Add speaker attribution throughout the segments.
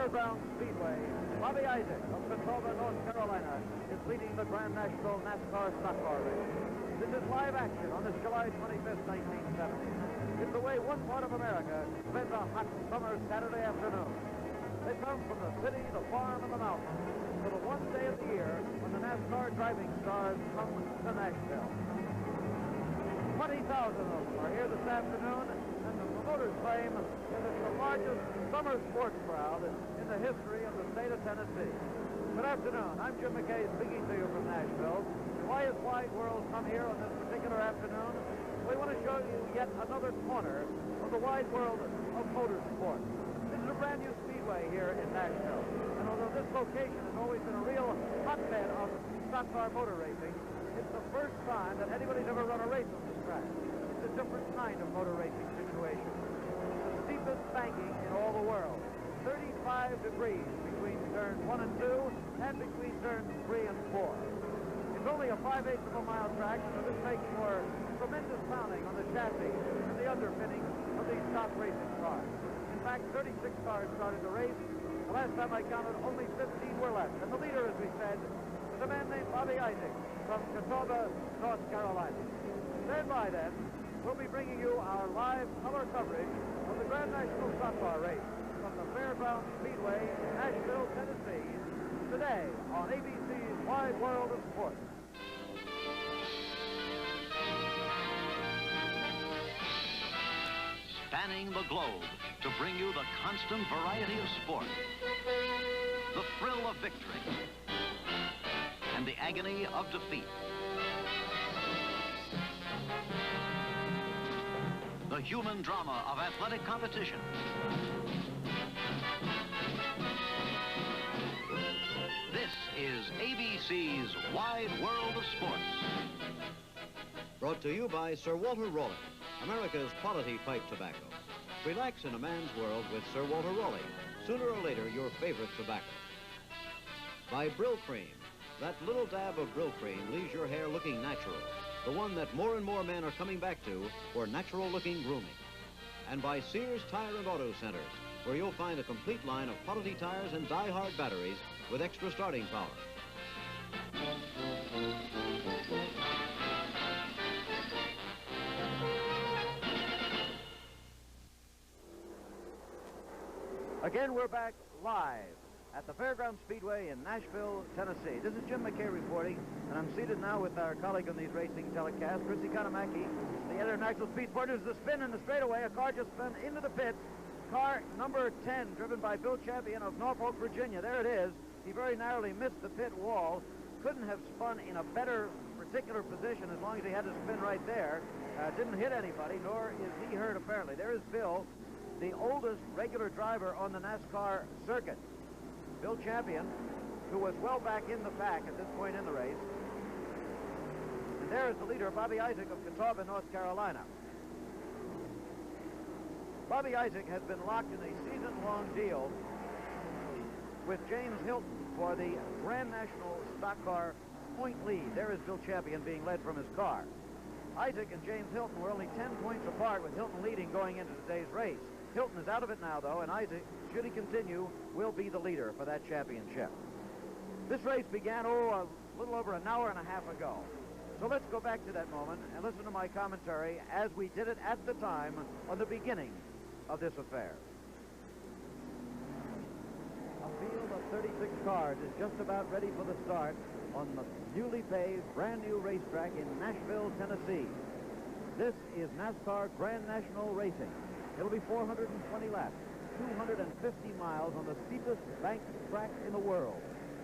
Speaker 1: Fairgrounds Speedway, Bobby Isaac of Catawba, North Carolina, is leading the Grand National NASCAR stock car race. This is live action on this July 25th, 1970. It's the way one part of America spends a hot summer Saturday afternoon. They come from the city, the farm, and the mountains for the one day of the year when the NASCAR driving stars come to Nashville. 20,000 of them are here this afternoon, and the promoters claim that it's the largest summer sports crowd in the history of the state of Tennessee. Good afternoon. I'm Jim McKay speaking to you from Nashville. Why has Wide World come here on this particular afternoon? We want to show you yet another corner of the wide world of motorsport. This is a brand new speedway here in Nashville. And although this location has always been a real hotbed of stock car motor racing, it's the first time that anybody's ever run a race on this track. It's a different kind of motor racing situation. It's the steepest banking in all the world. 35 degrees between turns 1 and 2 and between turns 3 and 4. It's only a 5/8 of a mile track, so this makes for tremendous pounding on the chassis and the underpinning of these stock racing cars. In fact, 36 cars started the race. The last time I counted, only 15 were left. And the leader, as we said, is a man named Bobby Isaac from Catawba, North Carolina. Stand by then. We'll be bringing you our live color coverage of the Grand National Stock Car Race from the Fairgrounds Speedway in Nashville, Tennessee, today on ABC's Wide World of Sports.
Speaker 2: Spanning the globe to bring you the constant variety of sport, the thrill of victory, and the agony of defeat. The human drama of athletic competition. This is ABC's Wide World of Sports.
Speaker 3: Brought to you by Sir Walter Raleigh, America's quality pipe tobacco. Relax in a man's world with Sir Walter Raleigh. Sooner or later, your favorite tobacco. By Brill Cream. That little dab of Brill Cream leaves your hair looking natural. The one that more and more men are coming back to for natural-looking grooming. And by Sears Tire and Auto Centers, where you'll find a complete line of quality tires and die-hard batteries with extra starting power.
Speaker 1: Again, we're back live at the Fairgrounds Speedway in Nashville, Tennessee. This is Jim McKay reporting, and I'm seated now with our colleague on these racing telecasts, Chrissy Kanamaki, the editor of National Speed Sport. There's the spin in the straightaway. A car just spun into the pit. Car number 10, driven by Bill Champion of Norfolk, Virginia. There it is. He very narrowly missed the pit wall. Couldn't have spun in a better particular position as long as he had to spin right there. Didn't hit anybody, nor is he hurt apparently. There is Bill, the oldest regular driver on the NASCAR circuit. Bill Champion, who was well back in the pack at this point in the race. And there is the leader, Bobby Isaac of Catawba, North Carolina. Bobby Isaac has been locked in a season-long deal with James Hylton for the Grand National Stock Car point lead. There is Bill Champion being led from his car. Isaac and James Hylton were only 10 points apart, with Hylton leading going into today's race. Hylton is out of it now, though, and Isaac, should he continue, will be the leader for that championship. This race began, a little over an hour and a half ago. So let's go back to that moment and listen to my commentary as we did it at the time on the beginning of this affair. A field of 36 cars is just about ready for the start on the newly paved, brand new racetrack in Nashville, Tennessee. This is NASCAR Grand National Racing. It'll be 420 laps, 250 miles on the steepest banked track in the world.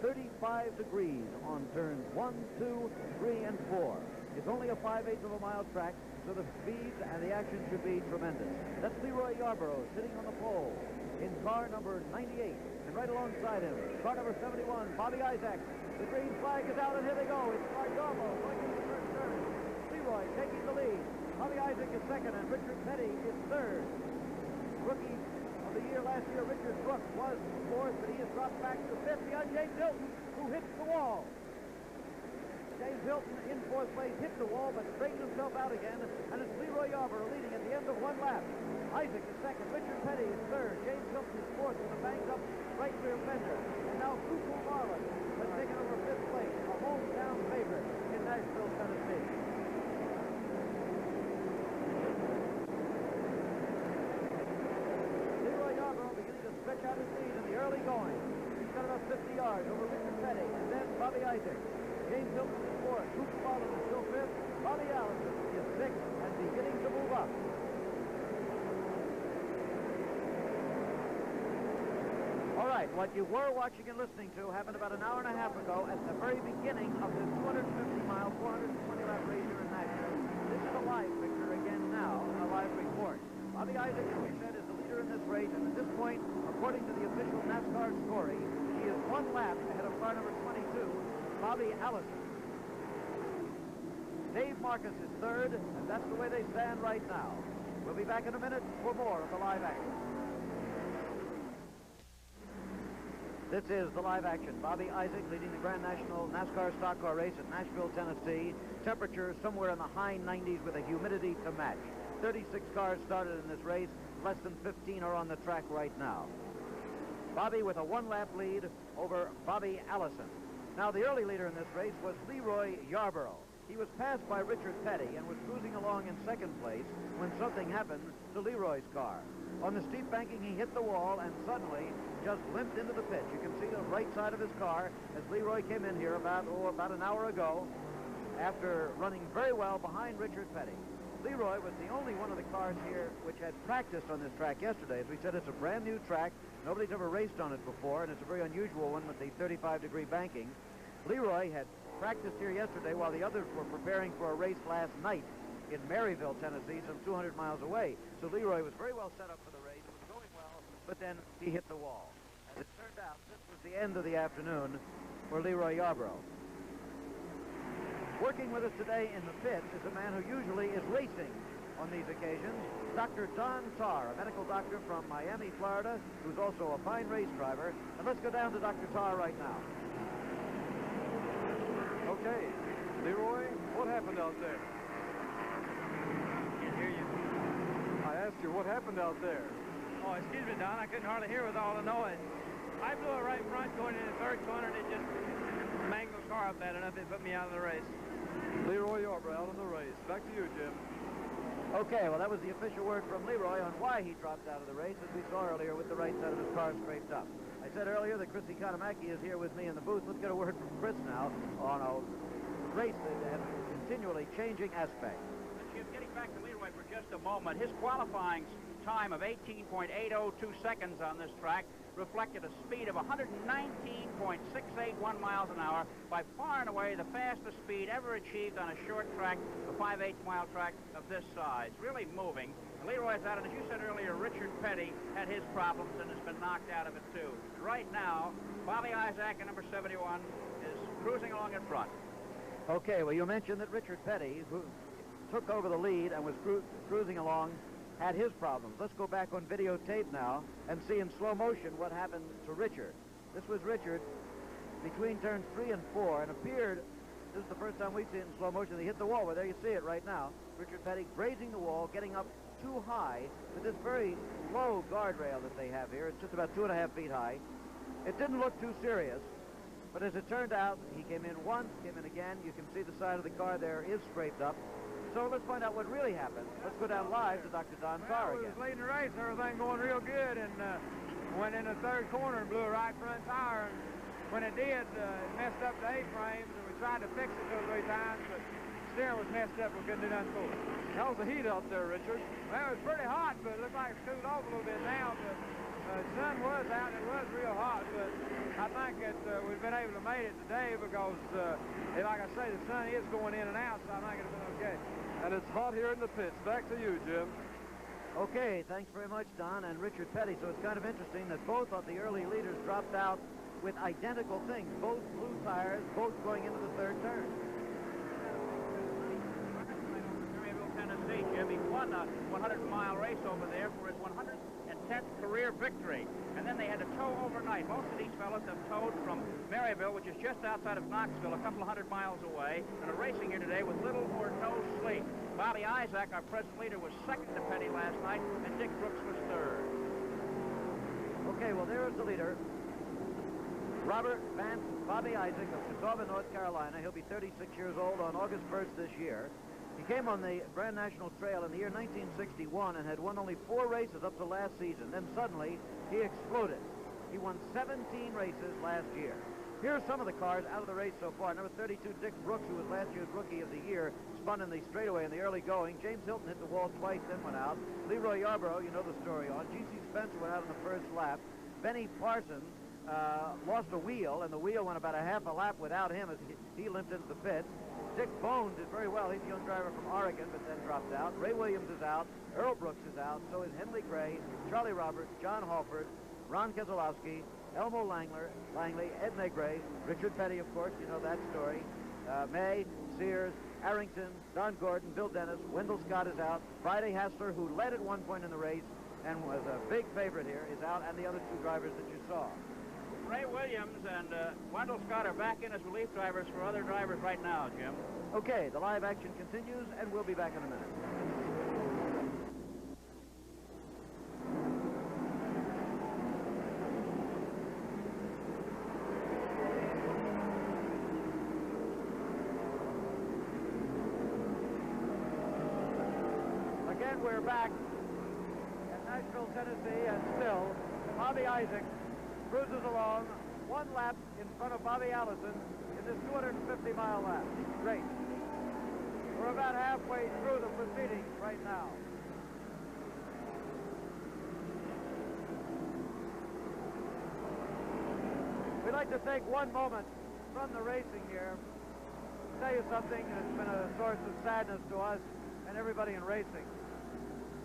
Speaker 1: 35 degrees on turns 1, 2, 3, and 4. It's only a 5/8 of a mile track, so the speeds and the action should be tremendous. That's LeeRoy Yarbrough sitting on the pole in car number 98. And right alongside him, car number 71, Bobby Isaac. The green flag is out, and here they go. It's Yarbrough going into the first turn. LeeRoy taking the lead. Bobby Isaac is second, and Richard Petty is third. Rookie of the year last year, Richard Brooks, was fourth, but he has dropped back to fifth behind James Hylton, who hits the wall. James Hylton in fourth place hit the wall, but straightened himself out again, and it's LeeRoy Yarbrough leading at the end of one lap. Isaac is second. Richard Petty is third. James Hilton is fourth with a banged-up right rear fender. And now Cecil Marlin has taken over fifth place, a hometown favorite in Nashville, Tennessee. LeeRoy Yarbrough beginning to stretch out his lead in the early going. He's got about 50 yards over Richard Petty, and then Bobby Isaac. James Hilton is fourth. Cecil Marlin is still fifth. Bobby Allison is sixth and beginning to move up. All right, what you were watching and listening to happened about an hour and a half ago at the very beginning of this 250-mile, 420-lap race here in Nashville. This is a live picture again now, a live report. Bobby Isaac, as we said, is the leader in this race, and at this point, according to the official NASCAR scoring, he is one lap ahead of car number 22, Bobby Allison. Dave Marcis is third, and that's the way they stand right now. We'll be back in a minute for more of the live action. This is the live action. Bobby Isaac leading the Grand National NASCAR stock car race at Nashville, Tennessee. Temperature somewhere in the high 90s with a humidity to match. 36 cars started in this race. Less than 15 are on the track right now. Bobby with a one-lap lead over Bobby Allison. Now, the early leader in this race was LeeRoy Yarbrough. He was passed by Richard Petty and was cruising along in second place when something happened to LeeRoy's car. On the steep banking, he hit the wall and suddenly just limped into the pit. You can see the right side of his car as LeeRoy came in here about an hour ago after running very well behind Richard Petty. LeeRoy was the only one of the cars here which had practiced on this track yesterday. As we said, it's a brand new track. Nobody's ever raced on it before, and it's a very unusual one with the 35-degree banking. LeeRoy had practiced here yesterday while the others were preparing for a race last night in Maryville, Tennessee, some 200 miles away. So LeeRoy was very well set up for the race. It was going well, but then he hit the wall. As it turned out, this was the end of the afternoon for LeeRoy Yarbrough. Working with us today in the pits is a man who usually is racing on these occasions, Dr. Don Tarr, a medical doctor from Miami, Florida, who's also a fine race driver. And let's go down to Dr. Tarr right now.
Speaker 4: Okay, LeeRoy, what happened out there?
Speaker 5: Can't hear you.
Speaker 4: I asked you what happened out there.
Speaker 5: Oh, excuse me, Don. I couldn't hardly hear with all the noise. I blew it right in front going into the third corner, and it just mangled the car up bad enough it put me out of the race.
Speaker 4: LeeRoy Yarbrough out of the race. Back to you, Jim.
Speaker 1: Okay, well, that was the official word from LeeRoy on why he dropped out of the race, as we saw earlier with the right side of his car scraped up. I said earlier that Chris Economaki is here with me in the booth. Let's get a word from Chris now on a race that has a continually changing aspect.
Speaker 6: Jim, getting back to LeeRoy for just a moment, his qualifying time of 18.802 seconds on this track reflected a speed of 119.681 miles an hour, by far and away the fastest speed ever achieved on a short track, a 5/8 mile track of this size. Really moving. And LeeRoy's out, and as you said earlier, Richard Petty had his problems and has been knocked out of it too. Right now, Bobby Isaac at number 71 is cruising along in front.
Speaker 1: Okay, well, you mentioned that Richard Petty, who took over the lead and was cruising along, had his problems. Let's go back on videotape now and see in slow motion what happened to Richard. This was Richard between turns 3 and 4 and appeared, this is the first time we've seen it in slow motion, he hit the wall. Well, there you see it right now. Richard Petty grazing the wall, getting up too high with this very low guardrail that they have here. It's just about 2.5 feet high. It didn't look too serious, but as it turned out, he came in once, came in again. You can see the side of the car there is scraped up. So let's find out what really happened. Let's go down live to Dr. Don Tarr again.
Speaker 5: We was leading the race, everything going real good, and went in the third corner and blew a right front tire. And when it did, it messed up the A-frames, and we tried to fix it 2 or 3 times, but the steering was messed up. We couldn't do nothing for it.
Speaker 4: How's the heat out there, Richard?
Speaker 5: Well, it was pretty hot, but it looked like it's cooled off a little bit now. But the sun was out, and it was real hot, but I think that we've been able to make it today because, like I say, the sun is going in and out, so I think it's been okay.
Speaker 4: And it's hot here in the pits. Back to you, Jim.
Speaker 1: Okay, thanks very much, Don and Richard Petty. So it's kind of interesting that both of the early leaders dropped out with identical things. Both blue tires, both going into the third turn.
Speaker 6: Maryville, Tennessee, Jim. He won a 100-mile race over there for his 110th career victory. And then they had to tow overnight. Most of these fellows have towed from Maryville, which is just outside of Knoxville, a couple of 100 miles away, and are racing here today with little or no sleep. Bobby Isaac, our present leader, was second to Petty last night, and Dick Brooks was third.
Speaker 1: Okay, well, there is the leader. Robert Vance Bobby Isaac of Catawba, North Carolina. He'll be 36 years old on August 1st this year. He came on the Grand National Trail in the year 1961 and had won only 4 races up to last season. Then suddenly, he exploded. He won 17 races last year. Here's some of the cars out of the race so far. Number 32, Dick Brooks, who was last year's Rookie of the Year, spun in the straightaway in the early going. James Hylton hit the wall twice, then went out. LeeRoy Yarbrough, you know the story on. G.C. Spencer went out in the first lap. Benny Parsons lost a wheel, and the wheel went about a half a lap without him as he limped into the pits. Dick Bown did very well. He's a young driver from Oregon, but then dropped out. Ray Williams is out. Earl Brooks is out. So is Henley Gray, Charlie Roberts, John Halford, Ron Keselowski, Elmo Langley, Ed Negre, Richard Petty, of course, you know that story. May, Sears, Arrington, Don Gordon, Bill Dennis, Wendell Scott is out. Friday Hassler, who led at one point in the race and was a big favorite here, is out, and the other 2 drivers that you saw.
Speaker 6: Ray Williams and Wendell Scott are back in as relief drivers for other drivers right now, Jim.
Speaker 1: Okay, the live action continues, and we'll be back in a minute. Again, we're back at Nashville, Tennessee, and still, Bobby Isaac cruises along 1 lap in front of Bobby Allison in this 250-mile lap. Great. We're about halfway through the proceedings right now. We'd like to take one moment from the racing here to tell you something that's been a source of sadness to us and everybody in racing.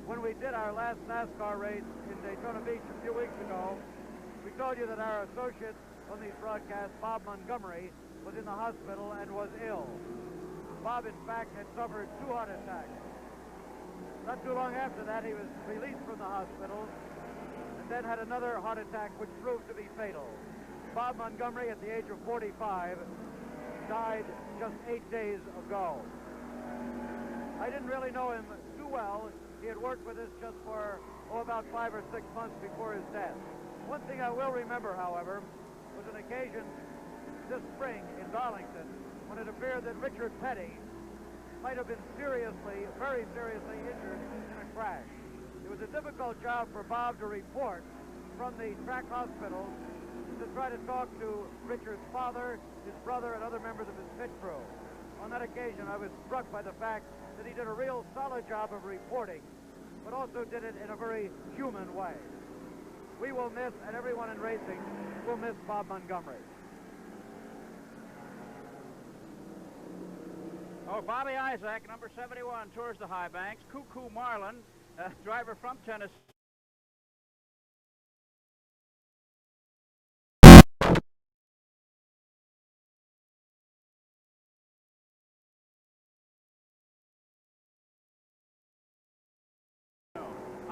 Speaker 1: When we did our last NASCAR race in Daytona Beach a few weeks ago, we told you that our associate on these broadcasts, Bob Montgomery, was in the hospital and was ill. Bob, in fact, had suffered 2 heart attacks. Not too long after that, he was released from the hospital and then had another heart attack which proved to be fatal. Bob Montgomery, at the age of 45, died just 8 days ago. I didn't really know him too well. He had worked with us just for, about 5 or 6 months before his death. One thing I will remember, however, was an occasion this spring in Darlington when it appeared that Richard Petty might have been seriously, very seriously injured in a crash. It was a difficult job for Bob to report from the track hospital to try to talk to Richard's father, his brother, and other members of his pit crew. On that occasion, I was struck by the fact that he did a real solid job of reporting, but also did it in a very human way. We will miss, and everyone in racing will miss Bob Montgomery.
Speaker 6: Oh, Bobby Isaac, number 71, tours the high banks. Cuckoo Marlin, driver from Tennessee.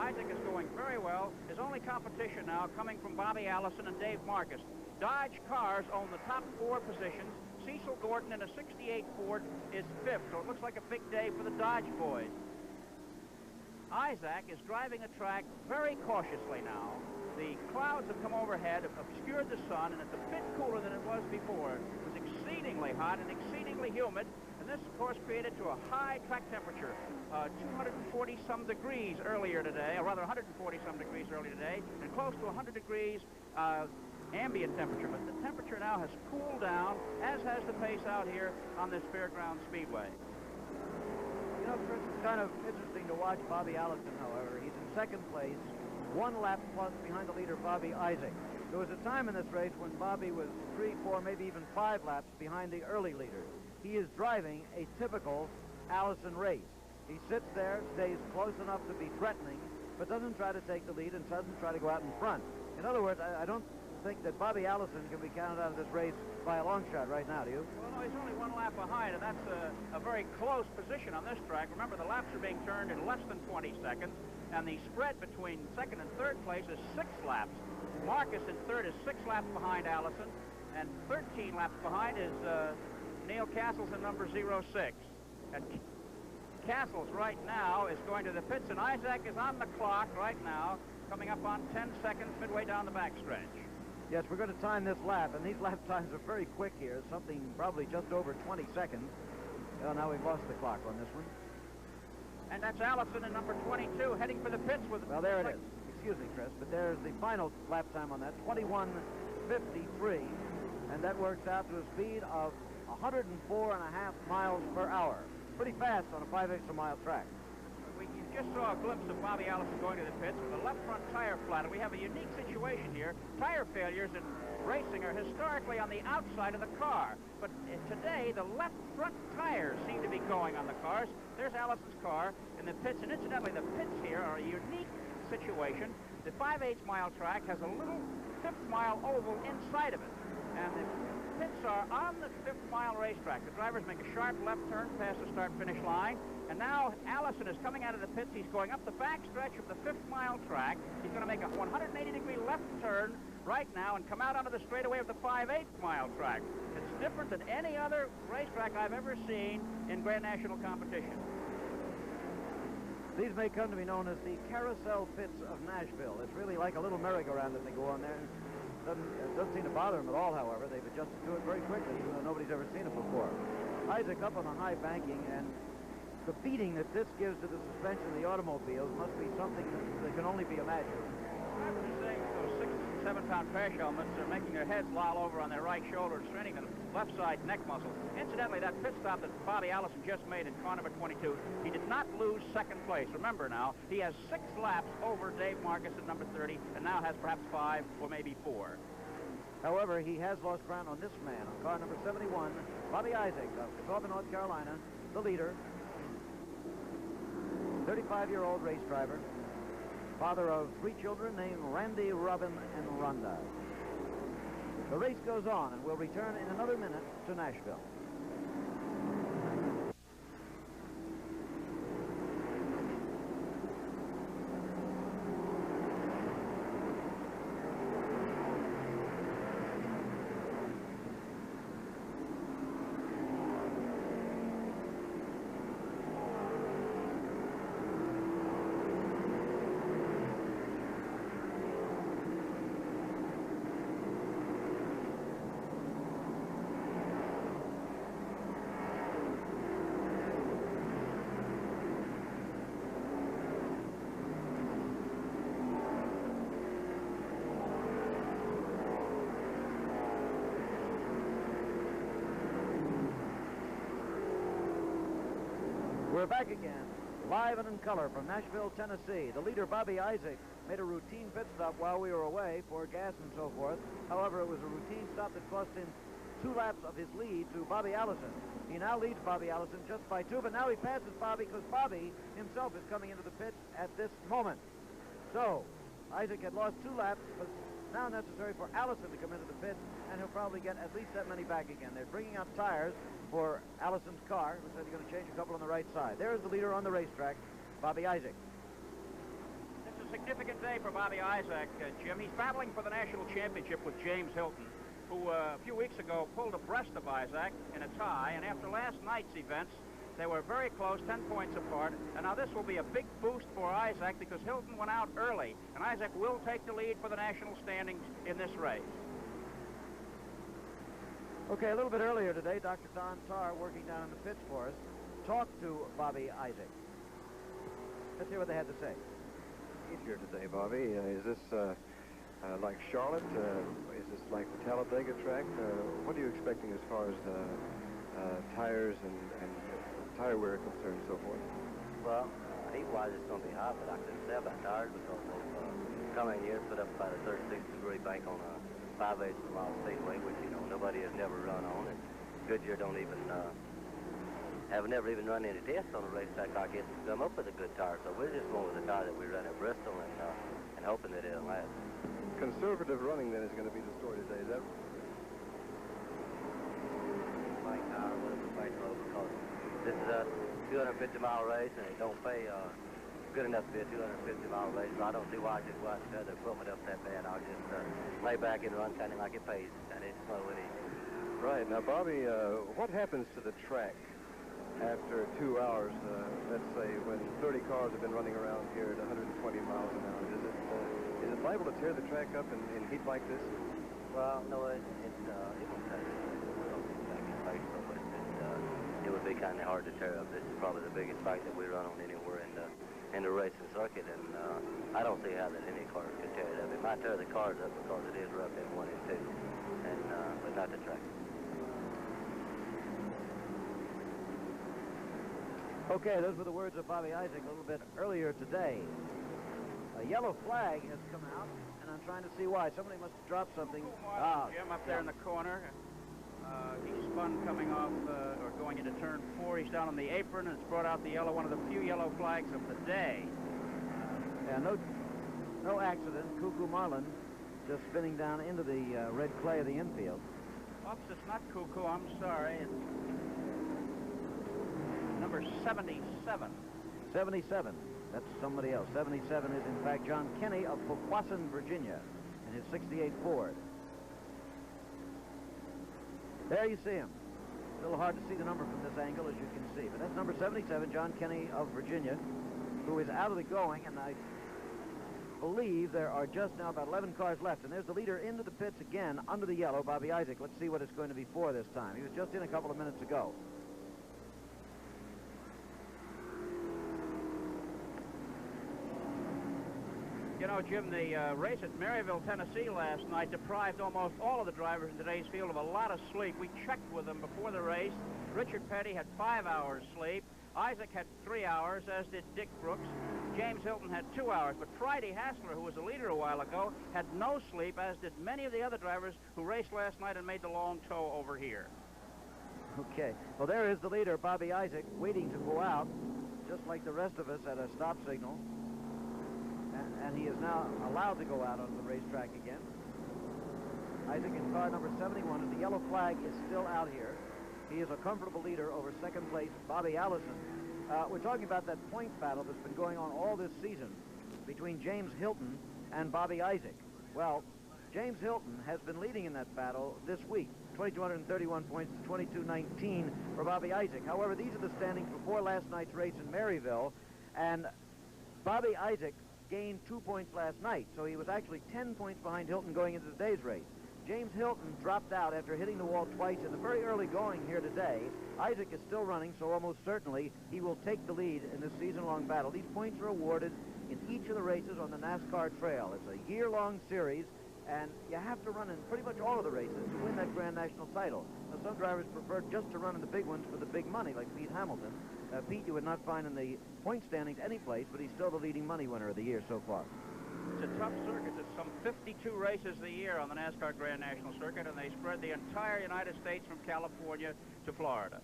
Speaker 6: Isaac is going very well. His only competition now coming from Bobby Allison and Dave Marcis. Dodge cars own the top 4 positions. Cecil Gordon in a 68 Ford is 5th, so it looks like a big day for the Dodge boys. Isaac is driving the track very cautiously now. The clouds have come overhead, have obscured the sun, and it's a bit cooler than it was before. It was exceedingly hot and exceedingly humid, and this, of course, created to a high track temperature, 240-some degrees earlier today, or rather 140-some degrees earlier today, and close to 100 degrees ambient temperature. But the temperature now has cooled down, as has the pace out here on this Fairgrounds Speedway.
Speaker 1: You know, Chris, it's kind of interesting to watch Bobby Allison, however. He's in 2nd place, 1 lap plus behind the leader, Bobby Isaac. There was a time in this race when Bobby was 3, 4, maybe even 5 laps behind the early leaders. He is driving a typical Allison race. He sits there, stays close enough to be threatening, but doesn't try to take the lead and doesn't try to go out in front. In other words, I don't think that Bobby Allison can be counted out of this race by a long shot right now, do you?
Speaker 6: Well, no, he's only 1 lap behind, and that's a very close position on this track. Remember, the laps are being turned in less than 20 seconds, and the spread between 2nd and 3rd place is 6 laps. Marcis in 3rd is 6 laps behind Allison, and 13 laps behind is Neil Castleton, number 06. And Castles right now is going to the pits, and Isaac is on the clock right now, coming up on 10 seconds midway down the backstretch.
Speaker 1: Yes, we're going to time this lap, and these lap times are very quick here, something probably just over 20 seconds. Well, now we've lost the clock on this one.
Speaker 6: And that's Allison in number 22 heading for the pits with...
Speaker 1: Well, there it is. Excuse me, Chris, but there's the final lap time on that, 21:53, and that works out to a speed of 104.5 miles per hour. Pretty fast on a 5/8 mile track.
Speaker 6: You just saw a glimpse of Bobby Allison going to the pits with a left front tire flat, and we have a unique situation here. Tire failures in racing are historically on the outside of the car, but today the left front tires seem to be going on the cars. There's Allison's car in the pits, and incidentally, the pits here are a unique situation. The 5/8 mile track has a little 5th mile oval inside of it, and the pits are on the 5th mile racetrack. The drivers make a sharp left turn past the start-finish line, and now Allison is coming out of the pits. He's going up the backstretch of the 5th mile track. He's going to make a 180-degree left turn right now and come out onto the straightaway of the 5/8 mile track. It's different than any other racetrack I've ever seen in Grand National competition.
Speaker 1: These may come to be known as the carousel pits of Nashville. It's really like a little merry-go-round that they go on there. It doesn't seem to bother them at all, however. They've adjusted to it very quickly, even though nobody's ever seen it before. Isaac up on the high banking, and the beating that this gives to the suspension of the automobiles must be something that can only be imagined.
Speaker 6: I was just saying those 6 and 7-pound crash helmets are making their heads loll over on their right shoulder and straining the left side neck muscle. Incidentally, that pit stop that Bobby Allison just made in car number 22, he did not lose second place. Remember now, he has 6 laps over Dave Marcis at number 30, and now has perhaps 5 or maybe 4.
Speaker 1: However, he has lost ground on this man, on car number 71, Bobby Isaac of Catawba, North Carolina, the leader. 35-year-old race driver, father of 3 children named Randy, Robin, and Rhonda. The race goes on, and we'll return in another minute to Nashville. We're back again, live and in color from Nashville, Tennessee. The leader, Bobby Isaac, made a routine pit stop while we were away for gas and so forth. However, it was a routine stop that cost him 2 laps of his lead to Bobby Allison. He now leads Bobby Allison just by 2, but now he passes Bobby because Bobby himself is coming into the pits at this moment. So, Isaac had lost 2 laps, but now necessary for Allison to come into the pits, and he'll probably get at least that many back again. They're bringing out tires for Allison's car. Looks like they're going to change a couple on the right side. There's the leader on the racetrack, Bobby Isaac.
Speaker 6: It's a significant day for Bobby Isaac, Jim. He's battling for the national championship with James Hylton, who a few weeks ago pulled abreast of Isaac in a tie, and after last night's events, they were very close, 10 points apart, and now this will be a big boost for Isaac because Hylton went out early, and Isaac will take the lead for the national standings in this race.
Speaker 1: Okay, a little bit earlier today, Dr. Don Tarr, working down in the pits for us, talked to Bobby Isaac. Let's hear what they had to say.
Speaker 7: Easier today, Bobby. Is this like Charlotte? Is this like the Talladega track? What are you expecting as far as tires and tire wear concerned and so forth?
Speaker 8: Well, heat-wise, it's going to be hot, but I couldn't say about tires because they've come in here and put up about a 36-degree bank on a 5/8 mile Speedway, which, you know, nobody has never run on, and Goodyear don't even, have never even run any tests on a racetrack like this to come up with a good tire. So we're just going with the tire that we run at Bristol and hoping that it'll last.
Speaker 7: Conservative running, then, is going to be the story today, is that?
Speaker 8: Bank tire, whatever, bank low, because this is a 250-mile race, and it don't pay good enough to be a 250-mile race, so I don't see why I just go out and cut the equipment up that bad. I'll just lay back and run kind of like it pays, and it's slow and easy.
Speaker 7: Right. Now, Bobby, what happens to the track after 2 hours, let's say, when 30 cars have been running around here at 120 miles an hour? Is it liable to tear the track up in heat like this?
Speaker 8: Well, no, it won't touch the track in place, so it would be kind of hard to tear up. This is probably the biggest bike that we run on anywhere in the racing circuit, and I don't see how that any cars could tear it up. It might tear the cars up because it is rough in 1 and 2, and but not the track.
Speaker 1: Okay, those were the words of Bobby Isaac a little bit earlier today. A yellow flag has come out, and I'm trying to see why. Somebody must have dropped something.
Speaker 6: Jim up there in the corner. He spun coming off, or going into turn 4. He's down on the apron, and it's brought out the yellow, one of the few yellow flags of the day.
Speaker 1: Yeah, no accident. Cuckoo Marlin just spinning down into the red clay of the infield.
Speaker 6: Oops, it's not Cuckoo, I'm sorry. It's number 77.
Speaker 1: 77. That's somebody else. 77 is, in fact, John Kenny of Pequasin, Virginia, in his 68 Ford. There you see him. A little hard to see the number from this angle, as you can see. But that's number 77, John Kenny of Virginia, who is out of the going, and I believe there are just now about 11 cars left. And there's the leader into the pits again, under the yellow, Bobby Isaac. Let's see what it's going to be for this time. He was just in a couple of minutes ago.
Speaker 6: You know, Jim, the race at Maryville, Tennessee last night deprived almost all of the drivers in today's field of a lot of sleep. We checked with them before the race. Richard Petty had 5 hours sleep. Isaac had 3 hours, as did Dick Brooks. James Hylton had 2 hours. But Friday Hassler, who was a leader a while ago, had no sleep, as did many of the other drivers who raced last night and made the long tow over here.
Speaker 1: Okay. Well, there is the leader, Bobby Isaac, waiting to go out, just like the rest of us at a stop signal. And he is now allowed to go out on the racetrack again. Isaac in car number 71, and the yellow flag is still out here. He is a comfortable leader over second place, Bobby Allison. We're talking about that point battle that's been going on all this season between James Hylton and Bobby Isaac. Well, James Hylton has been leading in that battle this week, 2,231 points to 2,219 for Bobby Isaac. However, these are the standings before last night's race in Maryville, and Bobby Isaac gained 2 points last night, so he was actually 10 points behind Hylton going into today's race. James Hylton dropped out after hitting the wall twice in the very early going here today. Isaac is still running, so almost certainly he will take the lead in this season-long battle. These points are awarded in each of the races on the NASCAR Trail. It's a year-long series, and you have to run in pretty much all of the races to win that Grand National title. Now, some drivers prefer just to run in the big ones for the big money, like Pete Hamilton. Pete you would not find in the point standings any place, but he's still the leading money winner of the year so far.
Speaker 6: It's a tough circuit. There's some 52 races a year on the NASCAR Grand National Circuit, and they spread the entire United States from California to Florida.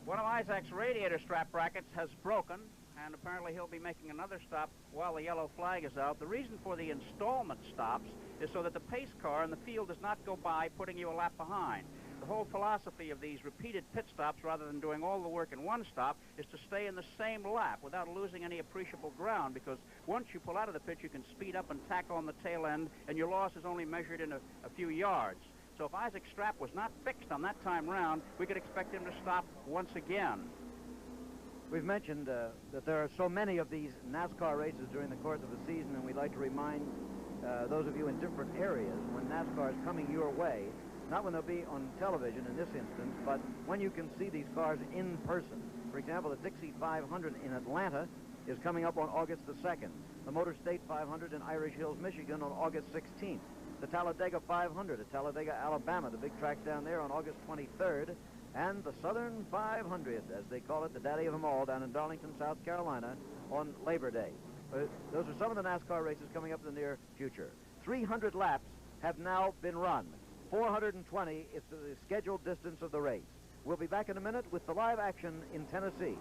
Speaker 6: One of Isaac's radiator strap brackets has broken, and apparently he'll be making another stop while the yellow flag is out. The reason for the installment stops is so that the pace car in the field does not go by, putting you a lap behind. The whole philosophy of these repeated pit stops, rather than doing all the work in one stop, is to stay in the same lap without losing any appreciable ground, because once you pull out of the pit, you can speed up and tack on the tail end, and your loss is only measured in a few yards. So if Isaac's strap was not fixed on that time round, we could expect him to stop once again.
Speaker 1: We've mentioned that there are so many of these NASCAR races during the course of the season, and we'd like to remind those of you in different areas when NASCAR is coming your way, not when they'll be on television in this instance, but when you can see these cars in person. For example, the Dixie 500 in Atlanta is coming up on August the 2nd. The Motor State 500 in Irish Hills, Michigan on August 16th. The Talladega 500 at Talladega, Alabama, the big track down there on August 23rd. And the Southern 500, as they call it, the daddy of them all, down in Darlington, South Carolina on Labor Day. Those are some of the NASCAR races coming up in the near future. 300 laps have now been run. 420 is the scheduled distance of the race. We'll be back in a minute with the live action in Tennessee.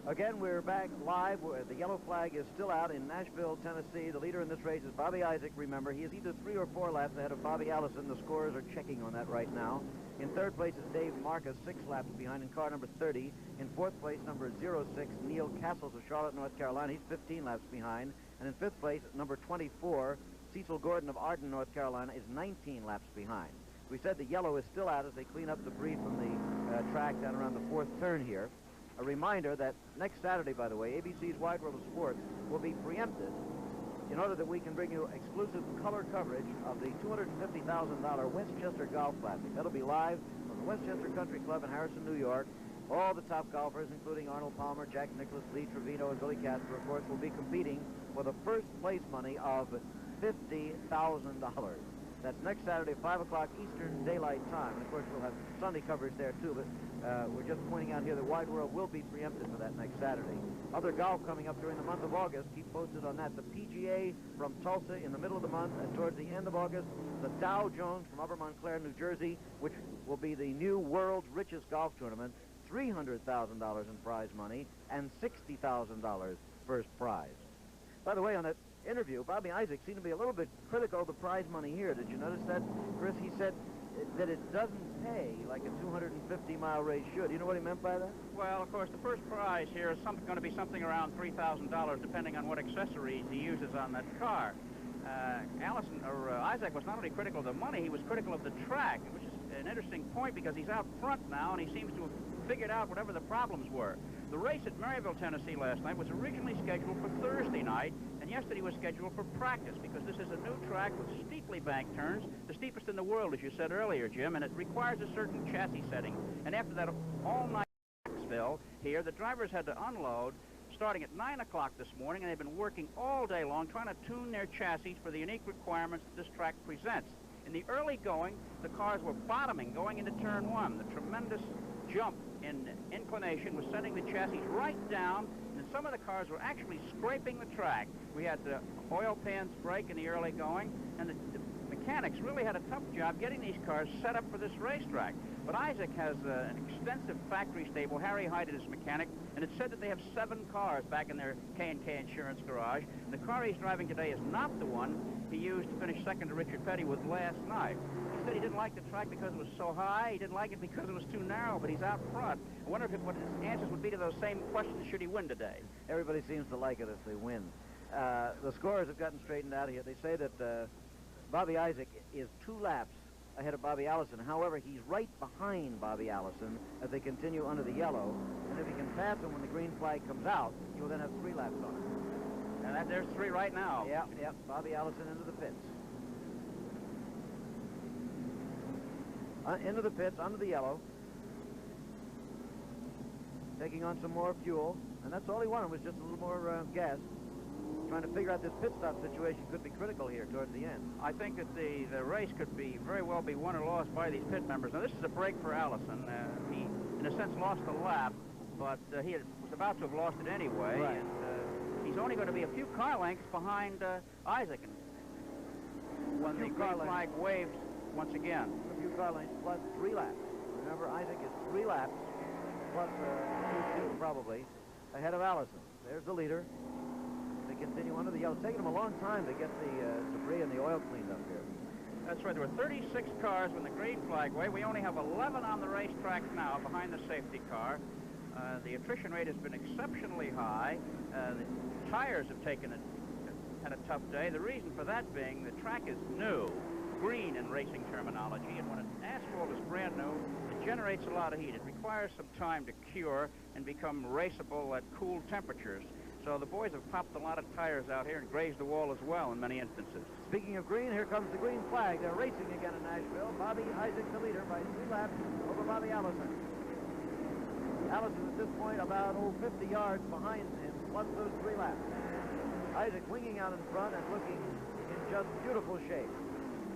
Speaker 1: Again, we're back live. The yellow flag is still out in Nashville, Tennessee. The leader in this race is Bobby Isaac, remember. He is either 3 or 4 laps ahead of Bobby Allison. The scorers are checking on that right now. In third place is Dave Marcis, 6 laps behind in car number 30. In fourth place, number 06, Neil Castles of Charlotte, North Carolina. He's 15 laps behind. And in fifth place, number 24, Cecil Gordon of Arden, North Carolina, is 19 laps behind. We said the yellow is still out as they clean up debris from the track down around the 4th turn here. A reminder that next Saturday, by the way, ABC's Wide World of Sports will be preempted in order that we can bring you exclusive color coverage of the $250,000 Westchester Golf Classic. That'll be live from the Westchester Country Club in Harrison, New York. All the top golfers, including Arnold Palmer, Jack Nicklaus, Lee Trevino, and Billy Casper, of course, will be competing for the first place money of $50,000. That's next Saturday, 5 o'clock Eastern Daylight Time. And, of course, we'll have Sunday coverage there, too. But we're just pointing out here that Wide World will be preempted for that next Saturday. Other golf coming up during the month of August. Keep posted on that. The PGA from Tulsa in the middle of the month. And towards the end of August, the Dow Jones from Upper Montclair, New Jersey, which will be the new world's richest golf tournament. $300,000 in prize money and $60,000 first prize. By the way, on that interview, Bobby Isaac seemed to be a little bit critical of the prize money here. Did you notice that, Chris? He said that it doesn't pay like a 250-mile race should. You know what he meant by that?
Speaker 6: Well, of course, the first prize here is going to be something around $3,000, depending on what accessories he uses on that car. Isaac was not only critical of the money, he was critical of the track, which is an interesting point because he's out front now and he seems to have figured out whatever the problems were. The race at Maryville, Tennessee last night was originally scheduled for Thursday night, and yesterday was scheduled for practice because this is a new track with steeply banked turns, the steepest in the world, as you said earlier, Jim, and it requires a certain chassis setting. And after that all-night Nashville here, the drivers had to unload starting at 9 o'clock this morning, and they've been working all day long trying to tune their chassis for the unique requirements that this track presents. In the early going, the cars were bottoming going into turn 1. The tremendous jump in inclination was sending the chassis right down, and some of the cars were actually scraping the track. We had the oil pans break in the early going, and the mechanics really had a tough job getting these cars set up for this racetrack. But Isaac has an extensive factory stable. Harry Hyde is his mechanic, and it's said that they have 7 cars back in their K&K insurance garage. The car he's driving today is not the one he used to finish second to Richard Petty with last night. He said he didn't like the track because it was so high. He didn't like it because it was too narrow, but he's out front. I wonder what his answers would be to those same questions should he win today.
Speaker 1: Everybody seems to like it if they win. The scorers have gotten straightened out here. They say that Bobby Isaac is 2 laps ahead of Bobby Allison. However, he's right behind Bobby Allison as they continue under the yellow. And if he can pass him when the green flag comes out, he will then have 3 laps on him.
Speaker 6: And there's 3 right now.
Speaker 1: Yep. Bobby Allison into the pits. Into the pits, under the yellow. Taking on some more fuel. And that's all he wanted was just a little more gas. Trying to figure out this pit stop situation could be critical here towards the end.
Speaker 6: I think that the race could be very well be won or lost by these pit members. Now, this is a break for Allison. He, in a sense, lost a lap, but he was about to have lost it anyway.
Speaker 1: Right.
Speaker 6: And he's only going to be a few car lengths behind Isaac. And when the green flag waves once again.
Speaker 1: A few car lengths plus 3 laps. Remember, Isaac is 3 laps plus 2 probably ahead of Allison. There's the leader. They continue under the yellow. It's taken them a long time to get the debris and the oil cleaned up here.
Speaker 6: That's right. There were 36 cars when the green flag waved. We only have 11 on the racetrack now behind the safety car. The attrition rate has been exceptionally high. The tires have had a tough day. The reason for that being the track is new, green in racing terminology, and when an asphalt is brand new, it generates a lot of heat. It requires some time to cure and become raceable at cool temperatures. So the boys have popped a lot of tires out here and grazed the wall as well in many instances.
Speaker 1: Speaking of green, here comes the green flag. They're racing again in Nashville. Bobby Isaac the leader by 3 laps over Bobby Allison. Allison at this point about 50 yards behind him, plus those 3 laps. Isaac winging out in front and looking in just beautiful shape.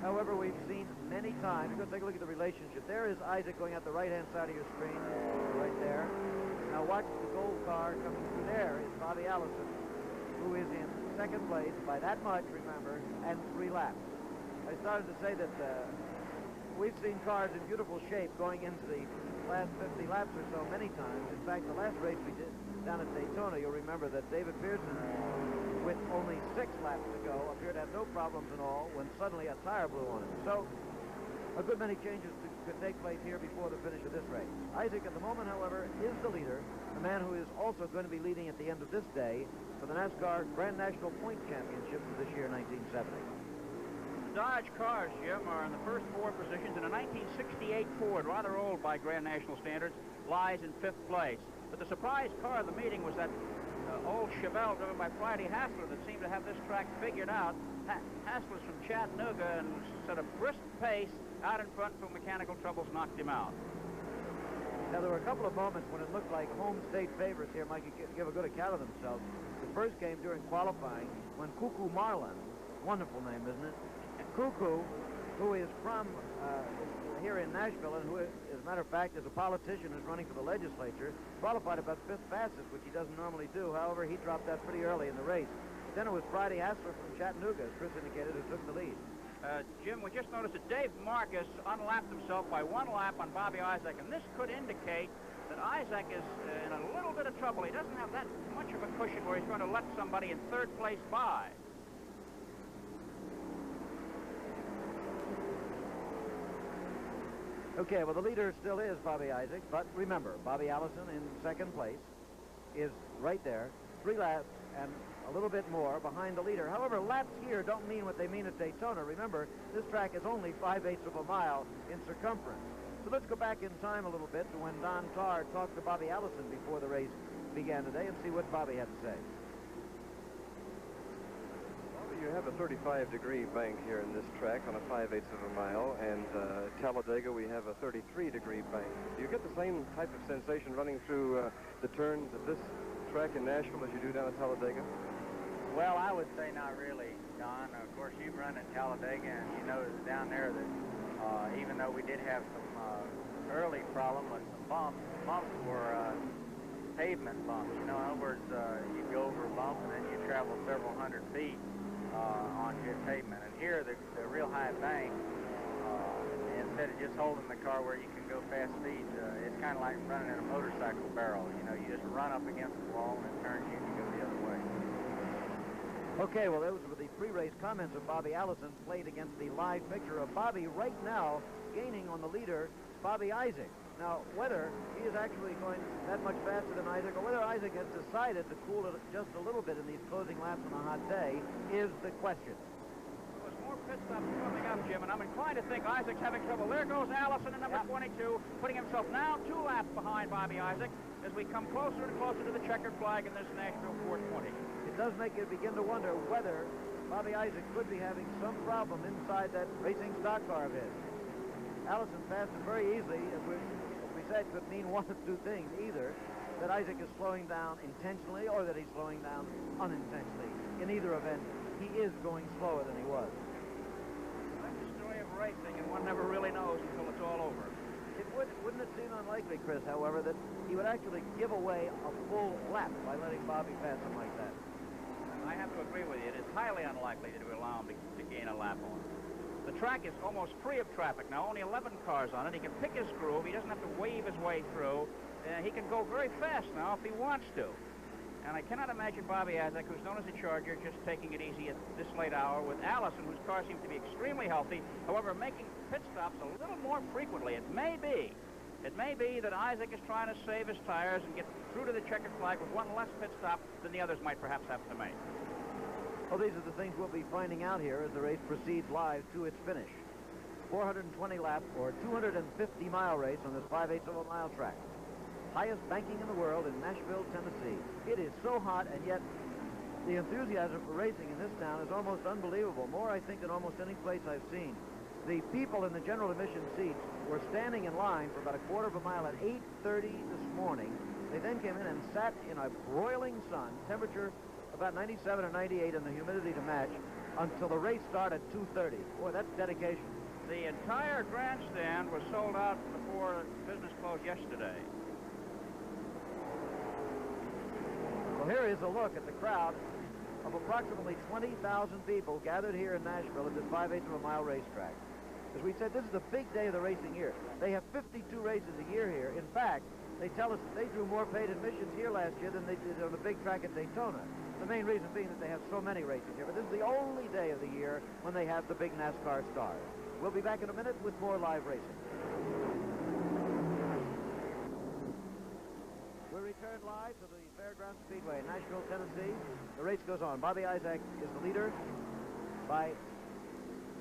Speaker 1: However, we've seen many times, we're going to take a look at the relationship. There is Isaac going out the right-hand side of your screen, right there. Now watch the gold car coming through. There is Bobby Allison, who is in 2nd place by that much, remember, and 3 laps. I started to say that we've seen cars in beautiful shape going into the last 50 laps or so many times. In fact, the last race we did down at Daytona, you'll remember that David Pearson, with only 6 laps to go, appeared to have no problems at all when suddenly a tire blew on him. So a good many changes could take place here before the finish of this race. Isaac, at the moment, however, is the leader, the man who is also going to be leading at the end of this day for the NASCAR Grand National Point Championship for this year, 1970.
Speaker 6: The Dodge cars, Jim, are in the first 4 positions, and a 1968 Ford, rather old by Grand National standards, lies in 5th place. But the surprise car of the meeting was that old Chevelle driven by Friday Hassler that seemed to have this track figured out. Hassler's from Chattanooga and set a brisk pace out in front until mechanical troubles knocked him out.
Speaker 1: Now, there were a couple of moments when it looked like home state favorites here might give a good account of themselves. The first came during qualifying when Cuckoo Marlin, wonderful name, isn't it? Cuckoo, who is from here in Nashville and who, as a matter of fact, is a politician who's running for the legislature, qualified about 5th fastest, which he doesn't normally do. However, he dropped that pretty early in the race. But then it was Friday Hassler from Chattanooga, as Chris indicated, who took the lead.
Speaker 6: Jim, we just noticed that Dave Marcis unlapped himself by 1 lap on Bobby Isaac, and this could indicate that Isaac is in a little bit of trouble. He doesn't have that much of a cushion where he's going to let somebody in 3rd place by.
Speaker 1: Okay, well, the leader still is Bobby Isaac, but remember, Bobby Allison in 2nd place is right there, 3 laps and a little bit more behind the leader. However, laps here don't mean what they mean at Daytona. Remember, this track is only 5/8 of a mile in circumference. So let's go back in time a little bit to when Don Carr talked to Bobby Allison before the race began today and see what Bobby had to say.
Speaker 7: You have a 35-degree bank here in this track on a 5/8 of a mile, and Talladega we have a 33-degree bank. Do you get the same type of sensation running through the turns at this track in Nashville as you do down at Talladega?
Speaker 9: Well, I would say not really, Don. Of course, you've run at Talladega, and you know down there that even though we did have some early problem with some bumps were pavement bumps. You know, in other words, you go over a bump and then you travel several hundred feet on good pavement. And here, the real high bank, instead of just holding the car where you can go fast speeds, it's kind of like running in a motorcycle barrel. You know, you just run up against the wall and it turns you and you go the other way.
Speaker 1: Okay, well, those were the pre-race comments of Bobby Allison played against the live picture of Bobby right now gaining on the leader, Bobby Isaac. Now, whether he is actually going that much faster than Isaac or whether Isaac has decided to cool it just a little bit in these closing laps on a hot day is the question.
Speaker 6: There's more pit stops coming up, Jim, and I'm inclined to think Isaac's having trouble. There goes Allison in number 22, putting himself now 2 laps behind Bobby Isaac as we come closer and closer to the checkered flag in this Nashville 420.
Speaker 1: It does make you begin to wonder whether Bobby Isaac could be having some problem inside that racing stock car of his. Allison passed him very easily, as we said, could mean one of 2 things. Either that Isaac is slowing down intentionally or that he's slowing down unintentionally. In either event, he is going slower than he was.
Speaker 6: That's the story of racing, and one never really knows until it's all over.
Speaker 1: Wouldn't it seem unlikely, Chris, however, that he would actually give away a full lap by letting Bobby pass him like that?
Speaker 6: I have to agree with you. It is highly unlikely to allow him to gain a lap on him. The track is almost free of traffic now, only 11 cars on it. He can pick his groove. He doesn't have to wave his way through. He can go very fast now if he wants to. And I cannot imagine Bobby Isaac, who's known as a Charger, just taking it easy at this late hour with Allison, whose car seems to be extremely healthy, however, making pit stops a little more frequently. It may be that Isaac is trying to save his tires and get through to the checkered flag with 1 less pit stop than the others might perhaps have to make.
Speaker 1: Well, these are the things we'll be finding out here as the race proceeds live to its finish. 420 lap or 250-mile race on this 5/8 of a mile track. Highest banking in the world in Nashville, Tennessee. It is so hot, and yet the enthusiasm for racing in this town is almost unbelievable. More, I think, than almost any place I've seen. The people in the general admission seats were standing in line for about a 1/4 of a mile at 8:30 this morning. They then came in and sat in a broiling sun, temperature about 97 or 98 and the humidity to match, until the race started at 2:30. Boy, that's dedication.
Speaker 6: The entire grandstand was sold out before business closed yesterday.
Speaker 1: Well, here is a look at the crowd of approximately 20,000 people gathered here in Nashville at this 5/8 of a mile racetrack. As we said, this is the big day of the racing year. They have 52 races a year here. In fact, They tell us that they drew more paid admissions here last year than they did on the big track at Daytona. The main reason being that they have so many races here. But this is the only day of the year when they have the big NASCAR stars. We'll be back in a minute with more live racing. We'll return live to the Fairgrounds Speedway in Nashville, Tennessee. The race goes on. Bobby Isaac is the leader by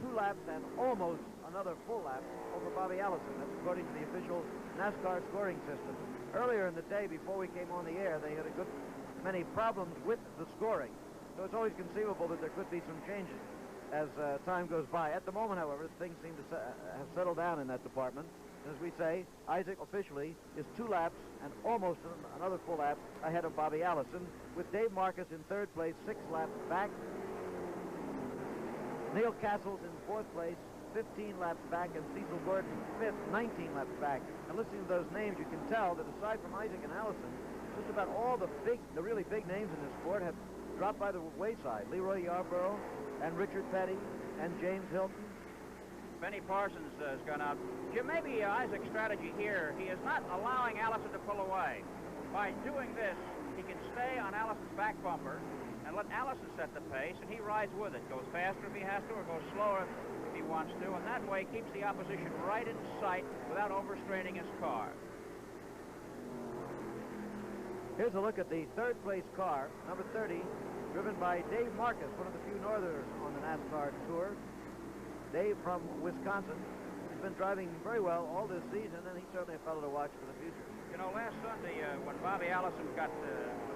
Speaker 1: 2 laps and almost another full lap over Bobby Allison. That's according to the official NASCAR scoring system. Earlier in the day, before we came on the air, they had a good many problems with the scoring. So it's always conceivable that there could be some changes as time goes by. At the moment, however, things seem to have settled down in that department. As we say, Isaac officially is 2 laps and almost another full lap ahead of Bobby Allison, with Dave Marcis in 3rd place, 6 laps back. Neil Castle's in 4th place, 15 laps back, and Cecil Gordon 5th, 19 laps back. And listening to those names, you can tell that aside from Isaac and Allison, just about all the really big names in this sport have dropped by the wayside. LeeRoy, Yarbrough, and Richard Petty, and James Hylton.
Speaker 6: Benny Parsons has gone out. Jim, maybe Isaac's strategy here, he is not allowing Allison to pull away. By doing this, he can stay on Allison's back bumper and let Allison set the pace, and he rides with it. Goes faster if he has to, or goes slower if he wants to, and that way keeps the opposition right in sight without overstraining his car.
Speaker 1: Here's a look at the 3rd place car, number 30, driven by Dave Marcis, one of the few Northerners on the NASCAR tour. Dave from Wisconsin has been driving very well all this season, and he's certainly a fellow to watch for the future.
Speaker 6: You know, last Sunday, when Bobby Allison got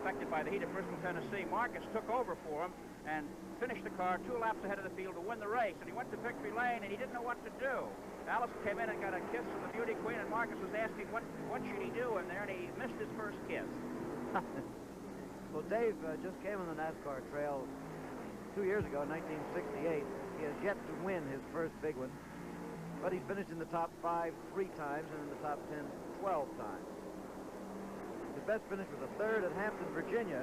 Speaker 6: affected by the heat at Bristol, Tennessee, Marcis took over for him and finished the car 2 laps ahead of the field to win the race. And he went to victory lane, and he didn't know what to do. Allison came in and got a kiss from the beauty queen, and Marcis was asking what should he do in there, and he missed his first kiss.
Speaker 1: Well, Dave just came on the NASCAR trail 2 years ago, 1968. He has yet to win his first big one, but he's finished in the top 5 3 times and in the top 10 12 times. His best finish was a 3rd at Hampton, Virginia.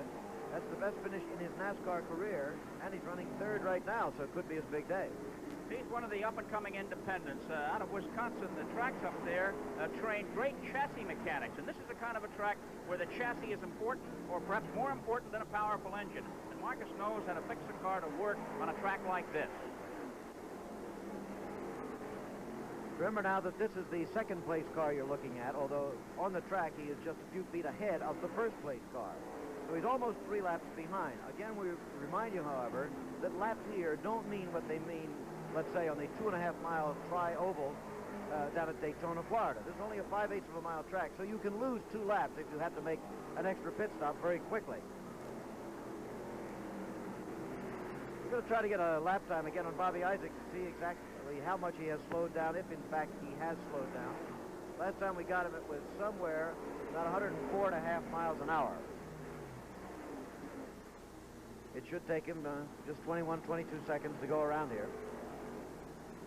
Speaker 1: That's the best finish in his NASCAR career, and he's running 3rd right now, so it could be his big day.
Speaker 6: He's one of the up-and-coming independents out of Wisconsin. The tracks up there train great chassis mechanics, and this is the kind of a track where the chassis is important, or perhaps more important than a powerful engine. And Marcis knows how to fix a car to work on a track like this.
Speaker 1: Remember now that this is the 2nd place car you're looking at, although on the track he is just a few feet ahead of the 1st place car. So he's almost 3 laps behind. Again, we remind you, however, that laps here don't mean what they mean, let's say, on the 2.5-mile tri-oval down at Daytona, Florida. This is only a 5/8 of a mile track, so you can lose 2 laps if you have to make an extra pit stop very quickly. We're going to try to get a lap time again on Bobby Isaac to see exactly how much he has slowed down, if in fact he has slowed down. Last time we got him, it was somewhere about 104.5 miles an hour. It should take him just 21, 22 seconds to go around here.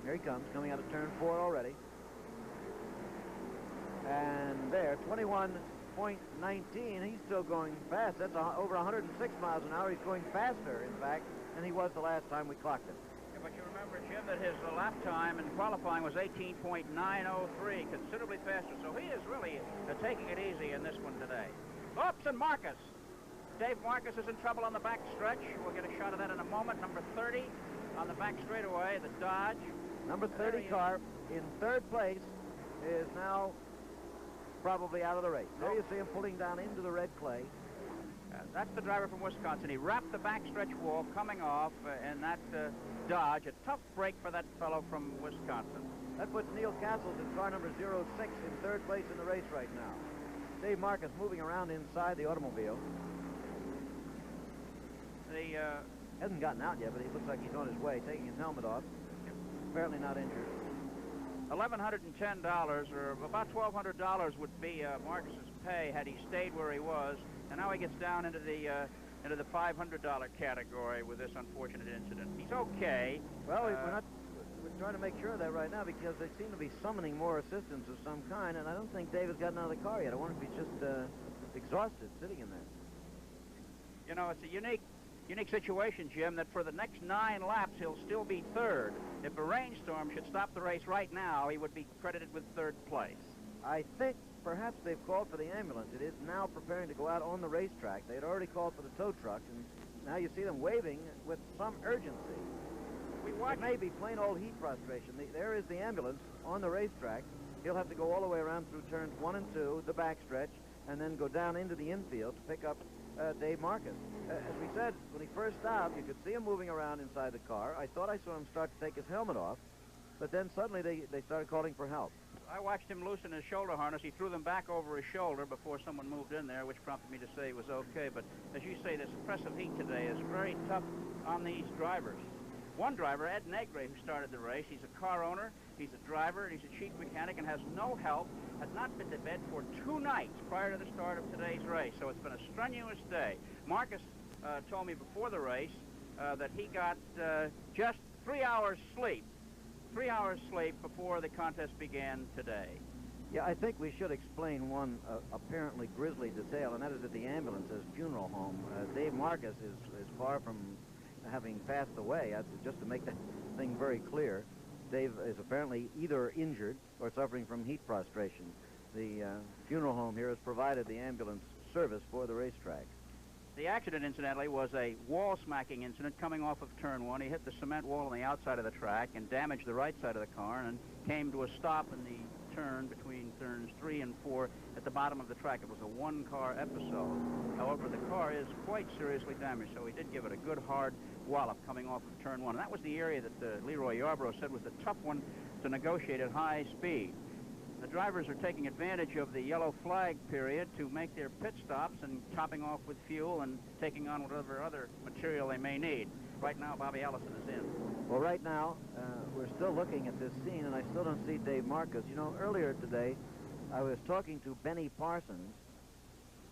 Speaker 1: Here he comes, coming out of turn 4 already. And there, 21.19. He's still going fast. That's over 106 miles an hour. He's going faster, in fact, than he was the last time we clocked him.
Speaker 6: Yeah, but you remember, Jim, that his lap time in qualifying was 18.903, considerably faster. So he is really taking it easy in this one today. Oops, and Marcis. Dave Marcis is in trouble on the back stretch. We'll get a shot of that in a moment. Number 30 on the back straightaway, the Dodge.
Speaker 1: Number 30 car in 3rd place is now probably out of the race. There you see him pulling down into the red clay.
Speaker 6: That's the driver from Wisconsin. He wrapped the backstretch wall coming off in that Dodge. A tough break for that fellow from Wisconsin.
Speaker 1: That puts Neil Castles in car number 06 in 3rd place in the race right now. Dave Marcis moving around inside the automobile.
Speaker 6: He
Speaker 1: hasn't gotten out yet, but he looks like he's on his way, taking his helmet off. Apparently not injured.
Speaker 6: $1,110, or about $1,200 would be Marcis's pay had he stayed where he was, and now he gets down into the $500 category with this unfortunate incident. He's okay.
Speaker 1: Well, we're trying to make sure of that right now because they seem to be summoning more assistance of some kind, and I don't think Dave has gotten out of the car yet. I wonder if he's just exhausted sitting in there.
Speaker 6: You know, it's a unique situation, Jim, that for the next 9 laps he'll still be 3rd. If a rainstorm should stop the race right now, he would be credited with 3rd place.
Speaker 1: I think perhaps they've called for the ambulance. It is now preparing to go out on the racetrack. They had already called for the tow trucks, and now you see them waving with some urgency. It may be plain old heat frustration. There is the ambulance on the racetrack. He'll have to go all the way around through turns 1 and 2, the backstretch, and then go down into the infield to pick up Dave Marcis. As we said, when he first stopped, you could see him moving around inside the car. I thought I saw him start to take his helmet off, but then suddenly they started calling for help.
Speaker 6: I watched him loosen his shoulder harness. He threw them back over his shoulder before someone moved in there, which prompted me to say he was okay. But as you say, this oppressive heat today is very tough on these drivers. One driver, Ed Negre, who started the race, he's a car owner, he's a driver, he's a chief mechanic, and has no help, has not been to bed for 2 nights prior to the start of today's race. So it's been a strenuous day. Marcis told me before the race that he got just 3 hours sleep. 3 hours sleep before the contest began today.
Speaker 1: Yeah, I think we should explain one apparently grisly detail, and that is that the ambulance's funeral home. Dave Marcis is far from having passed away. Just to make that thing very clear, Dave is apparently either injured or suffering from heat frustration. The funeral home here has provided the ambulance service for the racetrack.
Speaker 6: The accident, incidentally, was a wall-smacking incident coming off of turn 1. He hit the cement wall on the outside of the track and damaged the right side of the car and came to a stop in the turn between turns 3 and 4 at the bottom of the track. It was a one-car episode. However, the car is quite seriously damaged, so he did give it a good hard wallop coming off of turn 1. And that was the area that LeeRoy Yarbrough said was the tough one to negotiate at high speed. The drivers are taking advantage of the yellow flag period to make their pit stops and topping off with fuel and taking on whatever other material they may need. Right now, Bobby Allison is in.
Speaker 1: Well, right now, we're still looking at this scene, and I still don't see Dave Marcis. You know, earlier today, I was talking to Benny Parsons,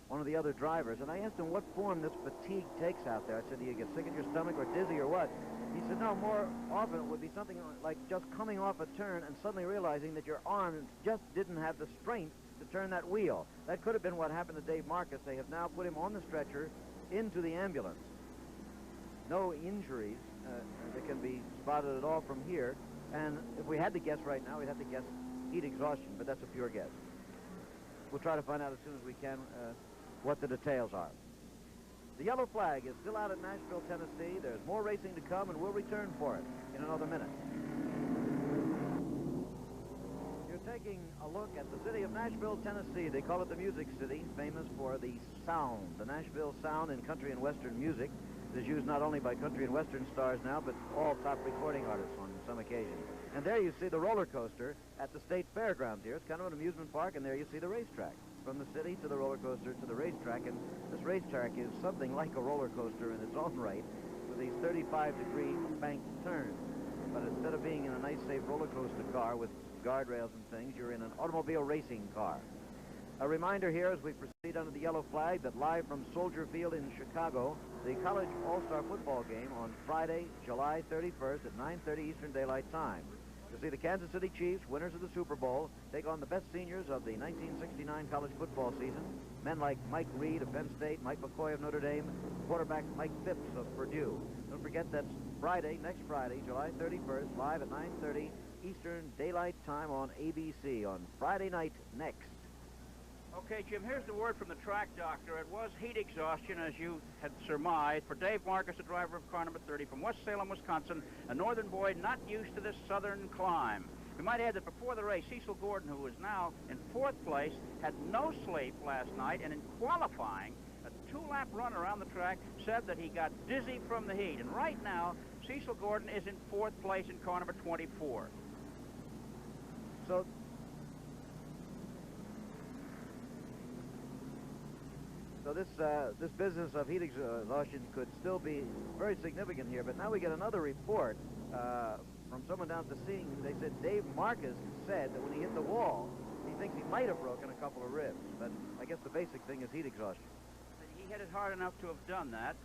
Speaker 1: one of the other drivers, and I asked him what form this fatigue takes out there. I said, do you get sick in your stomach or dizzy or what? He said, no, more often it would be something like just coming off a turn and suddenly realizing that your arms just didn't have the strength to turn that wheel. That could have been what happened to Dave Marcis. They have now put him on the stretcher into the ambulance. No injuries that can be spotted at all from here. And if we had to guess right now, we'd have to guess heat exhaustion, but that's a pure guess. We'll try to find out as soon as we can what the details are. The yellow flag is still out at Nashville, Tennessee. There's more racing to come, and we'll return for it in another minute. You're taking a look at the city of Nashville, Tennessee. They call it the Music City, famous for the sound. The Nashville sound in country and western music is used not only by country and western stars now, but all top recording artists on some occasions. And there you see the roller coaster at the State Fairgrounds here. It's kind of an amusement park, and there you see the racetrack. From the city to the roller coaster to the racetrack, and this racetrack is something like a roller coaster in its own right, with these 35-degree banked turns. But instead of being in a nice, safe roller coaster car with guardrails and things, you're in an automobile racing car. A reminder here as we proceed under the yellow flag that live from Soldier Field in Chicago, the College All-Star Football game on Friday, July 31st at 9:30 Eastern Daylight Time. You'll see the Kansas City Chiefs, winners of the Super Bowl, take on the best seniors of the 1969 college football season. Men like Mike Reed of Penn State, Mike McCoy of Notre Dame, quarterback Mike Phipps of Purdue. Don't forget that's Friday, next Friday, July 31st, live at 9:30 Eastern Daylight Time on ABC on Friday night next.
Speaker 6: Okay, Jim, here's the word from the track doctor. It was heat exhaustion, as you had surmised, for Dave Marcis, a driver of car number 30 from West Salem, Wisconsin, a northern boy not used to this southern climb. We might add that before the race, Cecil Gordon, who is now in 4th place, had no sleep last night, and in qualifying, a 2-lap run around the track, said that he got dizzy from the heat. And right now, Cecil Gordon is in 4th place in car number 24.
Speaker 1: So this business of heat exhaustion could still be very significant here. But now we get another report from someone down at the scene. They said Dave Marcis said that when he hit the wall, he thinks he might have broken a couple of ribs. But I guess the basic thing is heat exhaustion.
Speaker 6: He hit it hard enough to have done that.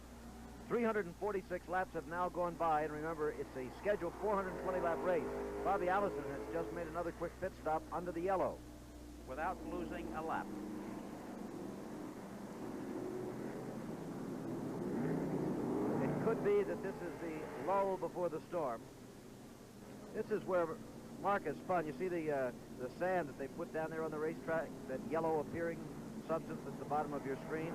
Speaker 1: 346 laps have now gone by, and remember, it's a scheduled 420-lap race. Bobby Allison has just made another quick pit stop under the yellow
Speaker 6: without losing a lap.
Speaker 1: Could be that this is the lull before the storm. This is where Marcus, fun. You see the sand that they put down there on the racetrack, that yellow appearing substance at the bottom of your screen?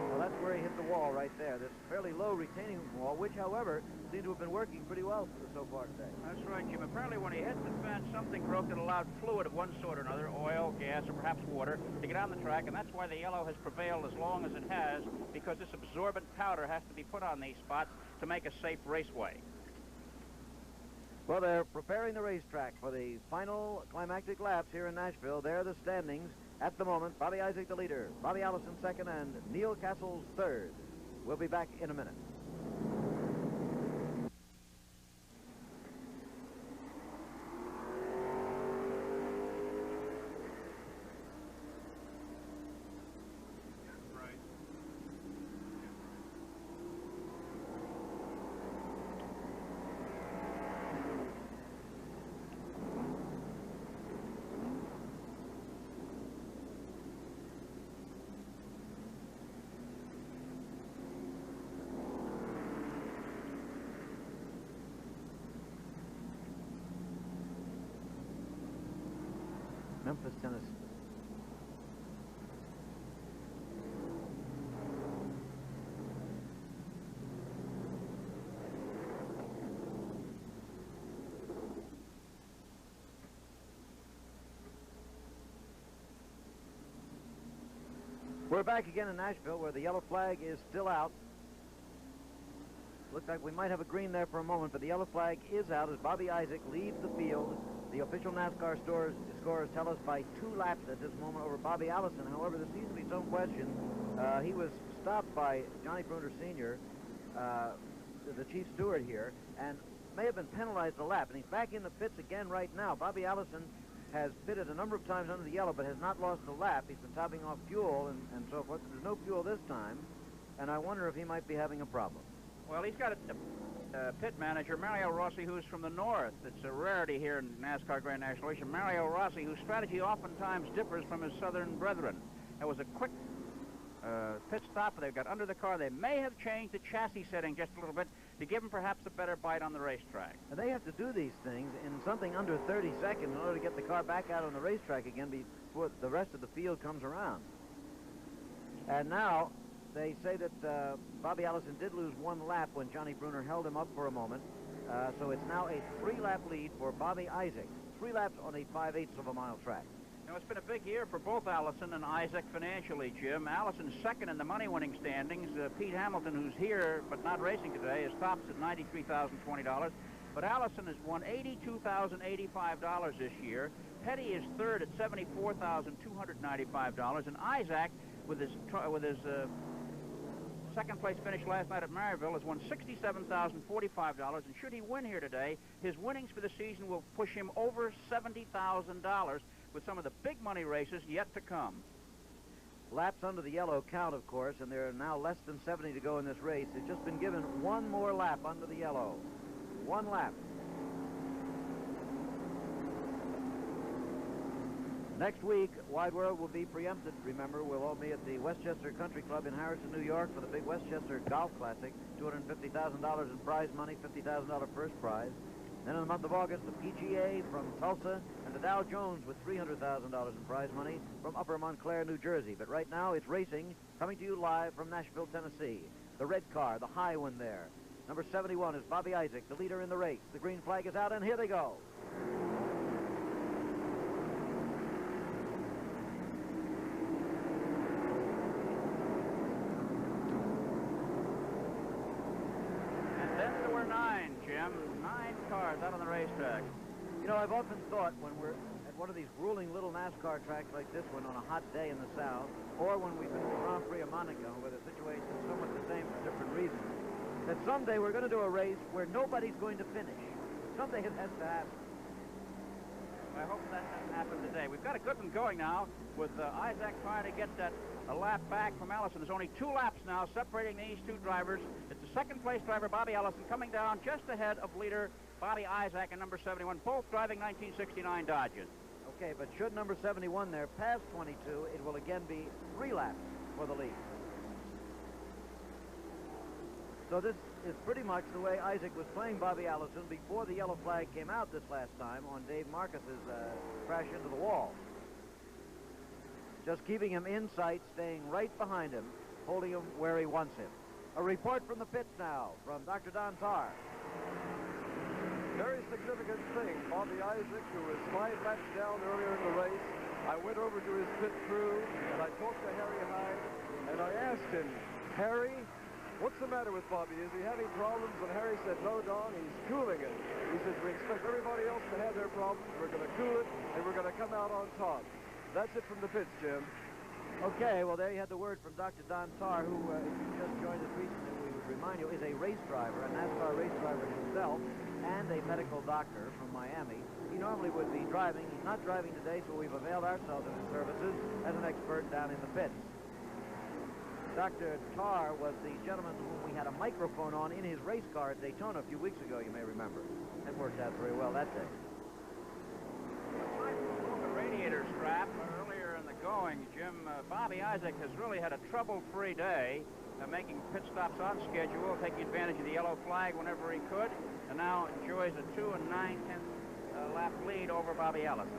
Speaker 1: Well, that's where he hit the wall right there. This fairly low retaining wall, which, however, seemed to have been working pretty well so far today.
Speaker 6: That's right, Jim. Apparently when he hit the fence, something broke that allowed fluid of one sort or another, oil, gas, or perhaps water, to get on the track, and that's why the yellow has prevailed as long as it has, because this absorbent powder has to be put on these spots to make a safe raceway.
Speaker 1: Well, they're preparing the racetrack for the final climactic laps here in Nashville. There are the standings. At the moment, Bobby Isaac the leader, Bobby Allison second, and Neil Castles third. We'll be back in a minute. Memphis, Tennessee. We're back again in Nashville, where the yellow flag is still out. Looks like we might have a green there for a moment, but the yellow flag is out as Bobby Isaac leads the field. The official NASCAR scores tell us by 2 laps at this moment over Bobby Allison. However, there seems to be some question. He was stopped by Johnny Bruner Sr., the chief steward here, and may have been penalized a lap. And he's back in the pits again right now. Bobby Allison has pitted a number of times under the yellow, but has not lost a lap. He's been topping off fuel and so forth. There's no fuel this time, and I wonder if he might be having a problem.
Speaker 6: Well, he's got a pit manager, Mario Rossi, who's from the north. It's a rarity here in NASCAR Grand National Racing. Mario Rossi, whose strategy oftentimes differs from his southern brethren. There was a quick pit stop. They got under the car. They may have changed the chassis setting just a little bit to give them perhaps a better bite on the racetrack.
Speaker 1: And they have to do these things in something under 30 seconds in order to get the car back out on the racetrack again before the rest of the field comes around. And now they say that Bobby Allison did lose 1 lap when Johnny Bruner held him up for a moment. So it's now a 3-lap lead for Bobby Isaac. 3 laps on a 5/8 of a mile track.
Speaker 6: Now, it's been a big year for both Allison and Isaac financially, Jim. Allison's second in the money-winning standings. Pete Hamilton, who's here but not racing today, is tops at $93,020. But Allison has won $82,085 this year. Petty is third at $74,295. And Isaac, with his second-place finish last night at Maryville, has won $67,045, and should he win here today, his winnings for the season will push him over $70,000 with some of the big money races yet to come.
Speaker 1: Laps under the yellow count, of course, and there are now less than 70 to go in this race. They've just been given 1 more lap under the yellow. 1 lap. Next week, Wide World will be preempted. Remember, we'll all be at the Westchester Country Club in Harrison, New York for the big Westchester Golf Classic. $250,000 in prize money, $50,000 first prize. Then in the month of August, the PGA from Tulsa and the Dow Jones with $300,000 in prize money from Upper Montclair, New Jersey. But right now, it's racing, coming to you live from Nashville, Tennessee. The red car, the high one there. Number 71 is Bobby Isaac, the leader in the race. The green flag is out, and here they go.
Speaker 6: Cars out on the racetrack.
Speaker 1: You know, I've often thought when we're at one of these grueling little NASCAR tracks like this one on a hot day in the South, or when we've been at Grand Prix of Monaco, where the situation is somewhat the same for different reasons, that someday we're going to do a race where nobody's going to finish. Someday it has to happen.
Speaker 6: I hope that doesn't happen today. We've got a good one going now with Isaac trying to get a lap back from Allison. There's only 2 laps now separating these 2 drivers. It's the second-place driver, Bobby Allison, coming down just ahead of leader Bobby Isaac and number 71, both driving 1969 Dodges.
Speaker 1: Okay, but should number 71 there pass 22, it will again be 3 laps for the lead. So this is pretty much the way Isaac was playing Bobby Allison before the yellow flag came out this last time on Dave Marcis's crash into the wall. Just keeping him in sight, staying right behind him, holding him where he wants him. A report from the pits now from Dr. Don Tarr.
Speaker 4: Very significant thing. Bobby Isaac, who was 5 laps down earlier in the race, I went over to his pit crew, and I talked to Harry Hyde, and I asked him, Harry, what's the matter with Bobby? Is he having problems? And Harry said, no, Don, he's cooling it. He says, we expect everybody else to have their problems. We're going to cool it, and we're going to come out on top. That's it from the pits, Jim.
Speaker 1: Okay, well, there you had the word from Dr. Don Tarr, who, if you just joined us recently, we would remind you, is a race driver, a NASCAR race driver himself, and a medical doctor from Miami. He normally would be driving. He's not driving today, so we've availed ourselves of his services as an expert down in the pits. Dr. Tarr was the gentleman whom we had a microphone on in his race car at Daytona a few weeks ago, you may remember. That worked out very well that day.
Speaker 6: The radiator strap earlier in the going, Jim, Bobby Isaac has really had a trouble-free day, making pit stops on schedule, taking advantage of the yellow flag whenever he could, and now enjoys a 2 9/10 lap lead over Bobby Allison.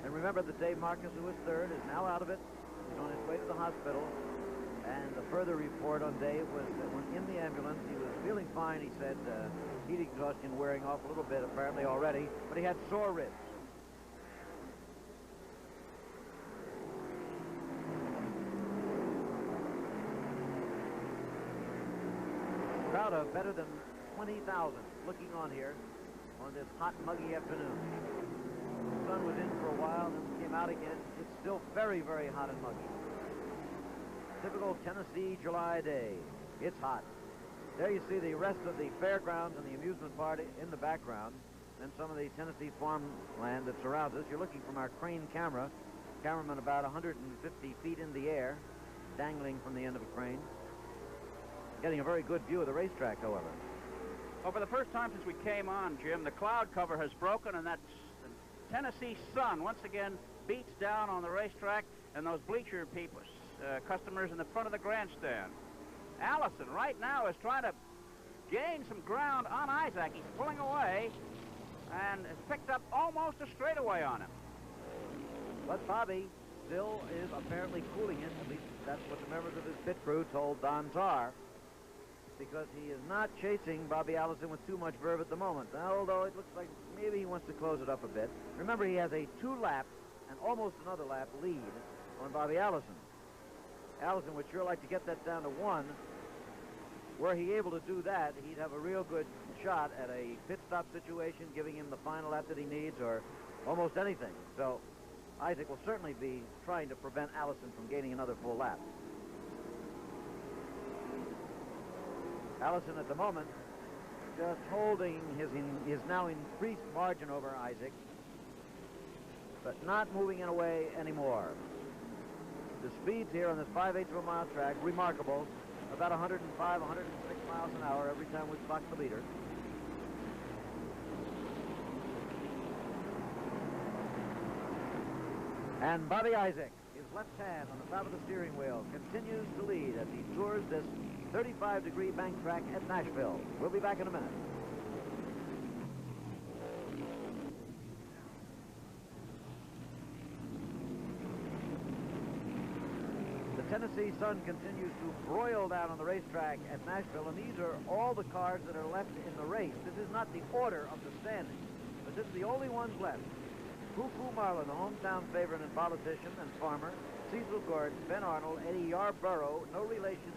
Speaker 1: And remember that Dave Marcis, who was third, is now out of it. He's on his way to the hospital. And the further report on Dave was that when in the ambulance, he was feeling fine. He said heat exhaustion wearing off a little bit apparently already, but he had sore ribs. Crowd of better than 20,000 looking on here on this hot, muggy afternoon. The sun was in for a while, then came out again. It's still very, very hot and muggy. Typical Tennessee July day. It's hot. There you see the rest of the fairgrounds and the amusement park in the background, and some of the Tennessee farmland that surrounds us. You're looking from our crane camera. Cameraman about 150 feet in the air, dangling from the end of a crane. Getting a very good view of the racetrack, however.
Speaker 6: Well, for the first time since we came on, Jim, the cloud cover has broken, and that Tennessee sun once again beats down on the racetrack and those bleacher people, customers in the front of the grandstand. Allison right now is trying to gain some ground on Isaac. He's pulling away and has picked up almost a straightaway on him.
Speaker 1: But Bobby still is apparently cooling it. At least that's what the members of his pit crew told Don Tarr, because he is not chasing Bobby Allison with too much verve at the moment. Although it looks like maybe he wants to close it up a bit. Remember, he has a 2-lap and almost another lap lead on Bobby Allison. Allison would sure like to get that down to 1. Were he able to do that, he'd have a real good shot at a pit stop situation, giving him the final lap that he needs, or almost anything. So Isaac will certainly be trying to prevent Allison from gaining another full lap. Allison at the moment just holding his now increased margin over Isaac, but not moving in away anymore. The speeds here on this 5/8 of a mile track, remarkable, about 105, 106 miles an hour every time we clock the leader. And Bobby Isaac, his left hand on the top of the steering wheel, continues to lead as he tours this 35-degree bank track at Nashville. We'll be back in a minute. The Tennessee sun continues to broil down on the racetrack at Nashville, and these are all the cars that are left in the race. This is not the order of the standings, but this is the only ones left. Cuckoo Marlin, the hometown favorite and politician and farmer, Cecil Gordon, Ben Arnold, Eddie Yarbrough, no relation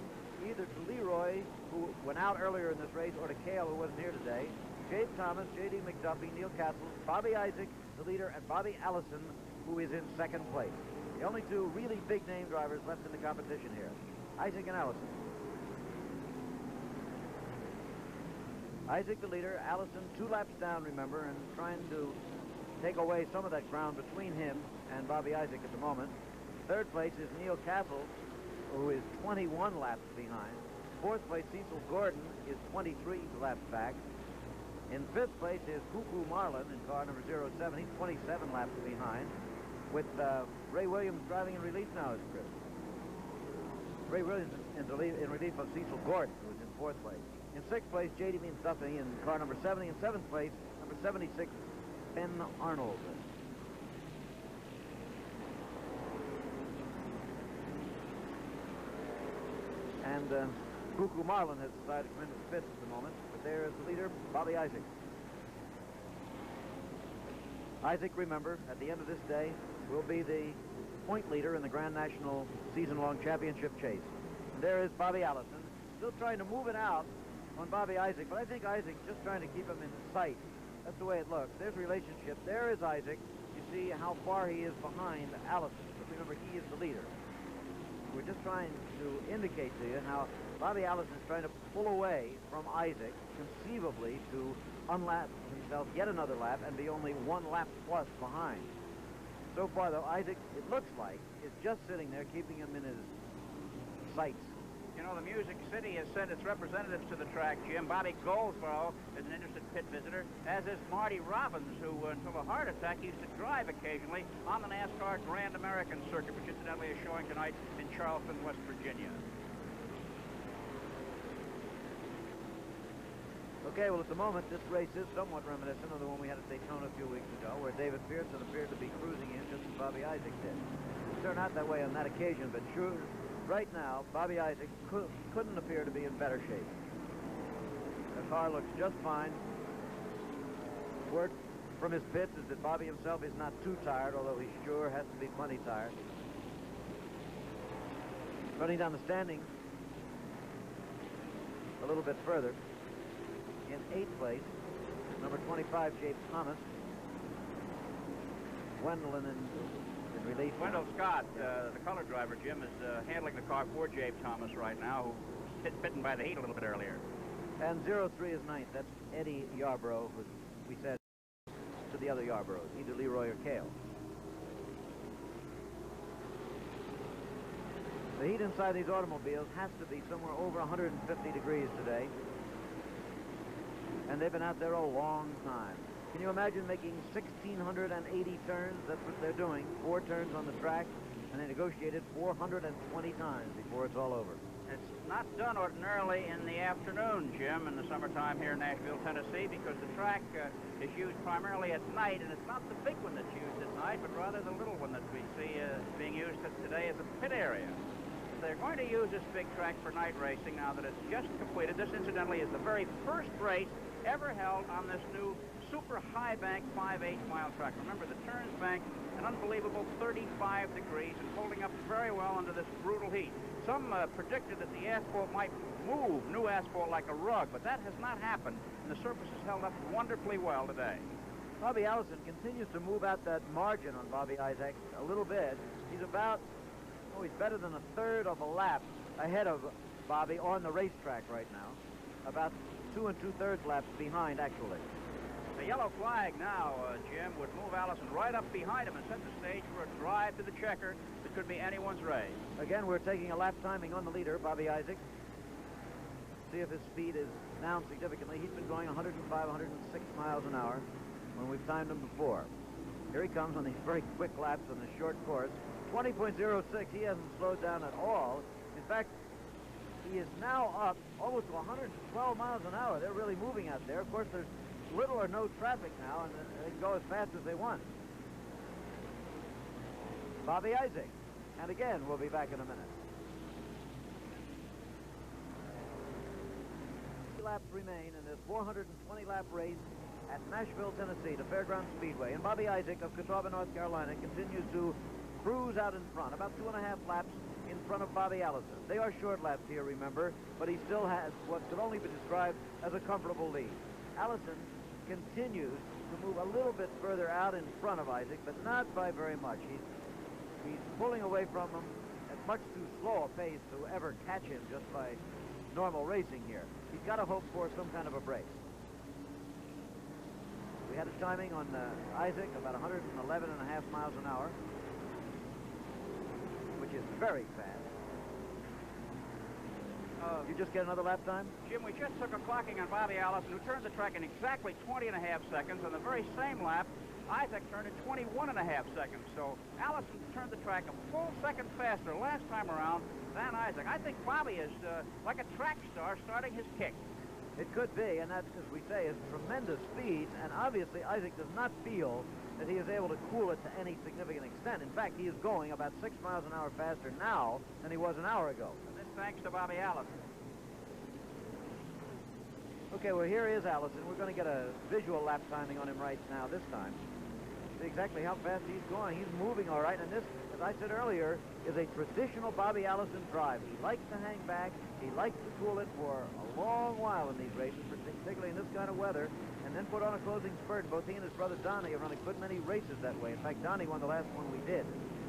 Speaker 1: either to LeeRoy, who went out earlier in this race, or to Cale, who wasn't here today, Jabe Thomas, J.D. McDuffie, Neil Castles, Bobby Isaac, the leader, and Bobby Allison, who is in second place. The only two really big-name drivers left in the competition here, Isaac and Allison. Isaac the leader, Allison 2 laps down, remember, and trying to take away some of that ground between him and Bobby Isaac at the moment. Third place is Neil Castles, who is 21 laps behind. Fourth place, Cecil Gordon, is 23 laps back. In fifth place is Cuckoo Marlin in car number 07. He's 27 laps behind, with Ray Williams driving in relief now, as Chris. Ray Williams in relief of Cecil Gordon, who was in 4th place. In 6th place, Jabe McDuffie in car number 70. In 7th place, number 76, Ben Arnold. And Cuckoo Marlin has decided to come into the pits at the moment, but there is the leader, Bobby Isaac. Isaac, remember, at the end of this day, will be the point leader in the Grand National season-long championship chase. And there is Bobby Allison, still trying to move it out on Bobby Isaac, but I think Isaac's just trying to keep him in sight. That's the way it looks. There's relationship. There is Isaac. You see how far he is behind Allison. But remember, he is the leader. We're just trying to indicate to you how Bobby Allison is trying to pull away from Isaac, conceivably to unlap himself yet another lap and be only 1 lap plus behind. So far, though, Isaac, it looks like, is just sitting there, keeping him in his sights.
Speaker 6: You know, the Music City has sent its representatives to the track, Jim. Bobby Goldsboro is an interested pit visitor, as is Marty Robbins, who, until a heart attack, used to drive occasionally on the NASCAR Grand American Circuit, which incidentally is showing tonight in Charleston, West Virginia.
Speaker 1: Okay, well, at the moment, this race is somewhat reminiscent of the one we had at Daytona a few weeks ago, where David Pearson appeared to be cruising in just as Bobby Isaac did. It turned out that way on that occasion, but sure, right now, Bobby Isaac couldn't appear to be in better shape. The car looks just fine. Word from his pits is that Bobby himself is not too tired, although he sure has to be plenty tired. Running down the standings a little bit further. In 8th place, number 25, Jabe Thomas. Wendell in relief.
Speaker 6: Wendell Scott, the color driver, Jim, is handling the car for Jabe Thomas right now, who bitten by the heat a little bit earlier.
Speaker 1: And 03 is 9th. That's Eddie Yarbrough, who we said to the other Yarbroughs, either LeeRoy or Cale. The heat inside these automobiles has to be somewhere over 150 degrees today. And they've been out there a long time. Can you imagine making 1,680 turns? That's what they're doing. 4 turns on the track, and they negotiated 420 times before it's all over.
Speaker 6: It's not done ordinarily in the afternoon, Jim, in the summertime here in Nashville, Tennessee, because the track is used primarily at night, and it's not the big one that's used at night, but rather the little one that we see being used today as a pit area. They're going to use this big track for night racing now that it's just completed. This, incidentally, is the very first race ever held on this new super high bank 5/8 mile track. Remember, the turns bank an unbelievable 35 degrees and holding up very well under this brutal heat. Some predicted that the asphalt might move, new asphalt, like a rug, but that has not happened, and the surface has held up wonderfully well today.
Speaker 1: Bobby Allison continues to move out that margin on Bobby Isaac a little bit. He's about, he's better than 1/3 of a lap ahead of Bobby on the racetrack right now. About 2 2/3 laps behind, actually.
Speaker 6: The yellow flag now, Jim, would move Allison right up behind him and set the stage for a drive to the checker that could be anyone's race.
Speaker 1: Again, we're taking a lap timing on the leader, Bobby Isaac. See if his speed is down significantly. He's been going 105, 106 miles an hour when we've timed him before. Here he comes on these very quick laps on this short course. 20.06, he hasn't slowed down at all. In fact, he is now up almost to 112 miles an hour. They're really moving out there. Of course, there's little or no traffic now, and they can go as fast as they want. Bobby Isaac. And again, we'll be back in a minute. 3 laps remain in this 420-lap race at Nashville, Tennessee, the Fairgrounds Speedway. And Bobby Isaac of Catawba, North Carolina, continues to cruise out in front, about 2.5 laps in front of Bobby Allison. They are short laps here, remember, but he still has what could only be described as a comfortable lead. Allison continues to move a little bit further out in front of Isaac, but not by very much. He's pulling away from him at much too slow a pace to ever catch him just by normal racing here. He's got to hope for some kind of a break. We had a timing on Isaac about 111.5 miles an hour, which is very fast. You just get another lap time?
Speaker 6: Jim, we just took a clocking on Bobby Allison, who turned the track in exactly 20 and a half seconds. On the very same lap, Isaac turned in 21 and a half seconds. So Allison turned the track a full second faster last time around than Isaac. I think Bobby is like a track star starting his kick.
Speaker 1: It could be, and that, as we say, is tremendous speed, and obviously Isaac does not feel that he is able to cool it to any significant extent. In fact, he is going about 6 miles an hour faster now than he was an hour ago.
Speaker 6: And this thanks to Bobby Allison.
Speaker 1: Okay, well, here is Allison. We're going to get a visual lap timing on him right now this time. See exactly how fast he's going. He's moving all right, and this, as I said earlier, is a traditional Bobby Allison drive. He likes to hang back. He likes to cool it for a long while in these races, particularly in this kind of weather, and then put on a closing spurt. Both he and his brother Donnie have run a good many races that way. In fact, Donnie won the last one we did.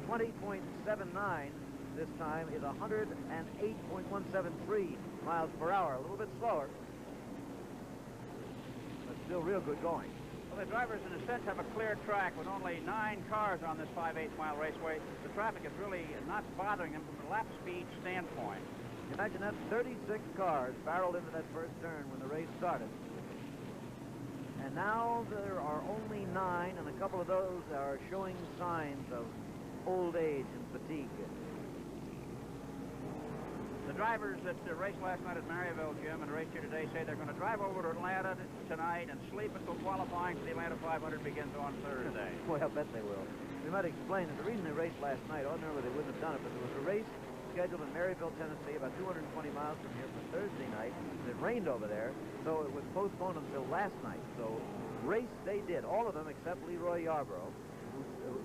Speaker 1: 20.79 this time is 108.173 miles per hour. A little bit slower, but still real good going.
Speaker 6: Well, the drivers, in a sense, have a clear track with only 9 cars on this 5/8 mile raceway. The traffic is really not bothering them from a lap speed standpoint.
Speaker 1: Imagine that 36 cars barreled into that first turn when the race started. And now there are only 9, and a couple of those are showing signs of old age and fatigue.
Speaker 6: The drivers that raced last night at Maryville, Jim, and raced here today say they're going to drive over to Atlanta tonight and sleep until qualifying for the Atlanta 500 begins on Thursday.
Speaker 1: Boy, I'll bet they will. We might explain that the reason they raced last night, ordinarily they wouldn't have done it, but there was a race scheduled in Maryville, Tennessee, about 220 miles from here for Thursday night. It rained over there, so it was postponed until last night. So race they did, all of them except LeeRoy Yarbrough,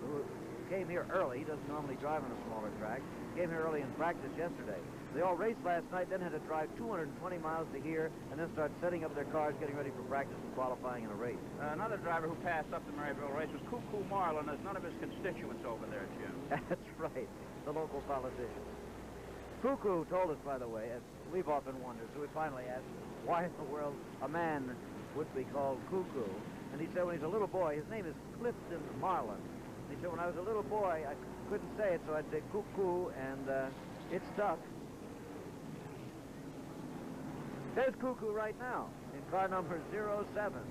Speaker 1: who came here early. He doesn't normally drive on a smaller track. Came here early in practice yesterday. They all raced last night, then had to drive 220 miles to here, and then start setting up their cars, getting ready for practice and qualifying in a race.
Speaker 6: Another driver who passed up the Maryville race was Cuckoo Marlin. There's none of his constituents over there, Jim.
Speaker 1: That's right, the local politicians. Cuckoo told us, by the way, as we've often wondered, so we finally asked why in the world a man would be called Cuckoo. And he said when he's a little boy, his name is Clifton Marlin. He said when I was a little boy, I couldn't say it, so I'd say Cuckoo, and it stuck. There's Cuckoo right now in car number 07.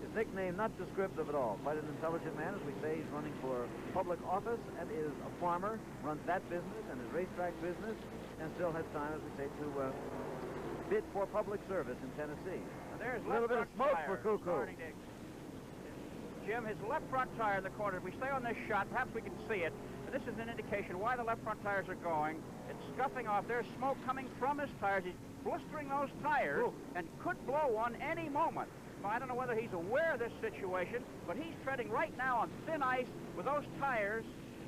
Speaker 1: His nickname not descriptive at all. Quite an intelligent man, as we say. He's running for public office and is a farmer, runs that business and his racetrack business, and still has time, as we say, to bid for public service in Tennessee.
Speaker 6: There's
Speaker 1: a little bit of smoke for Cuckoo.
Speaker 6: Jim, his left front tire in the corner, if we stay on this shot, perhaps we can see it. And this is an indication why the left front tires are going. It's scuffing off. There's smoke coming from his tires. He's blistering those tires and could blow one any moment. Now, I don't know whether he's aware of this situation, but he's treading right now on thin ice with those tires.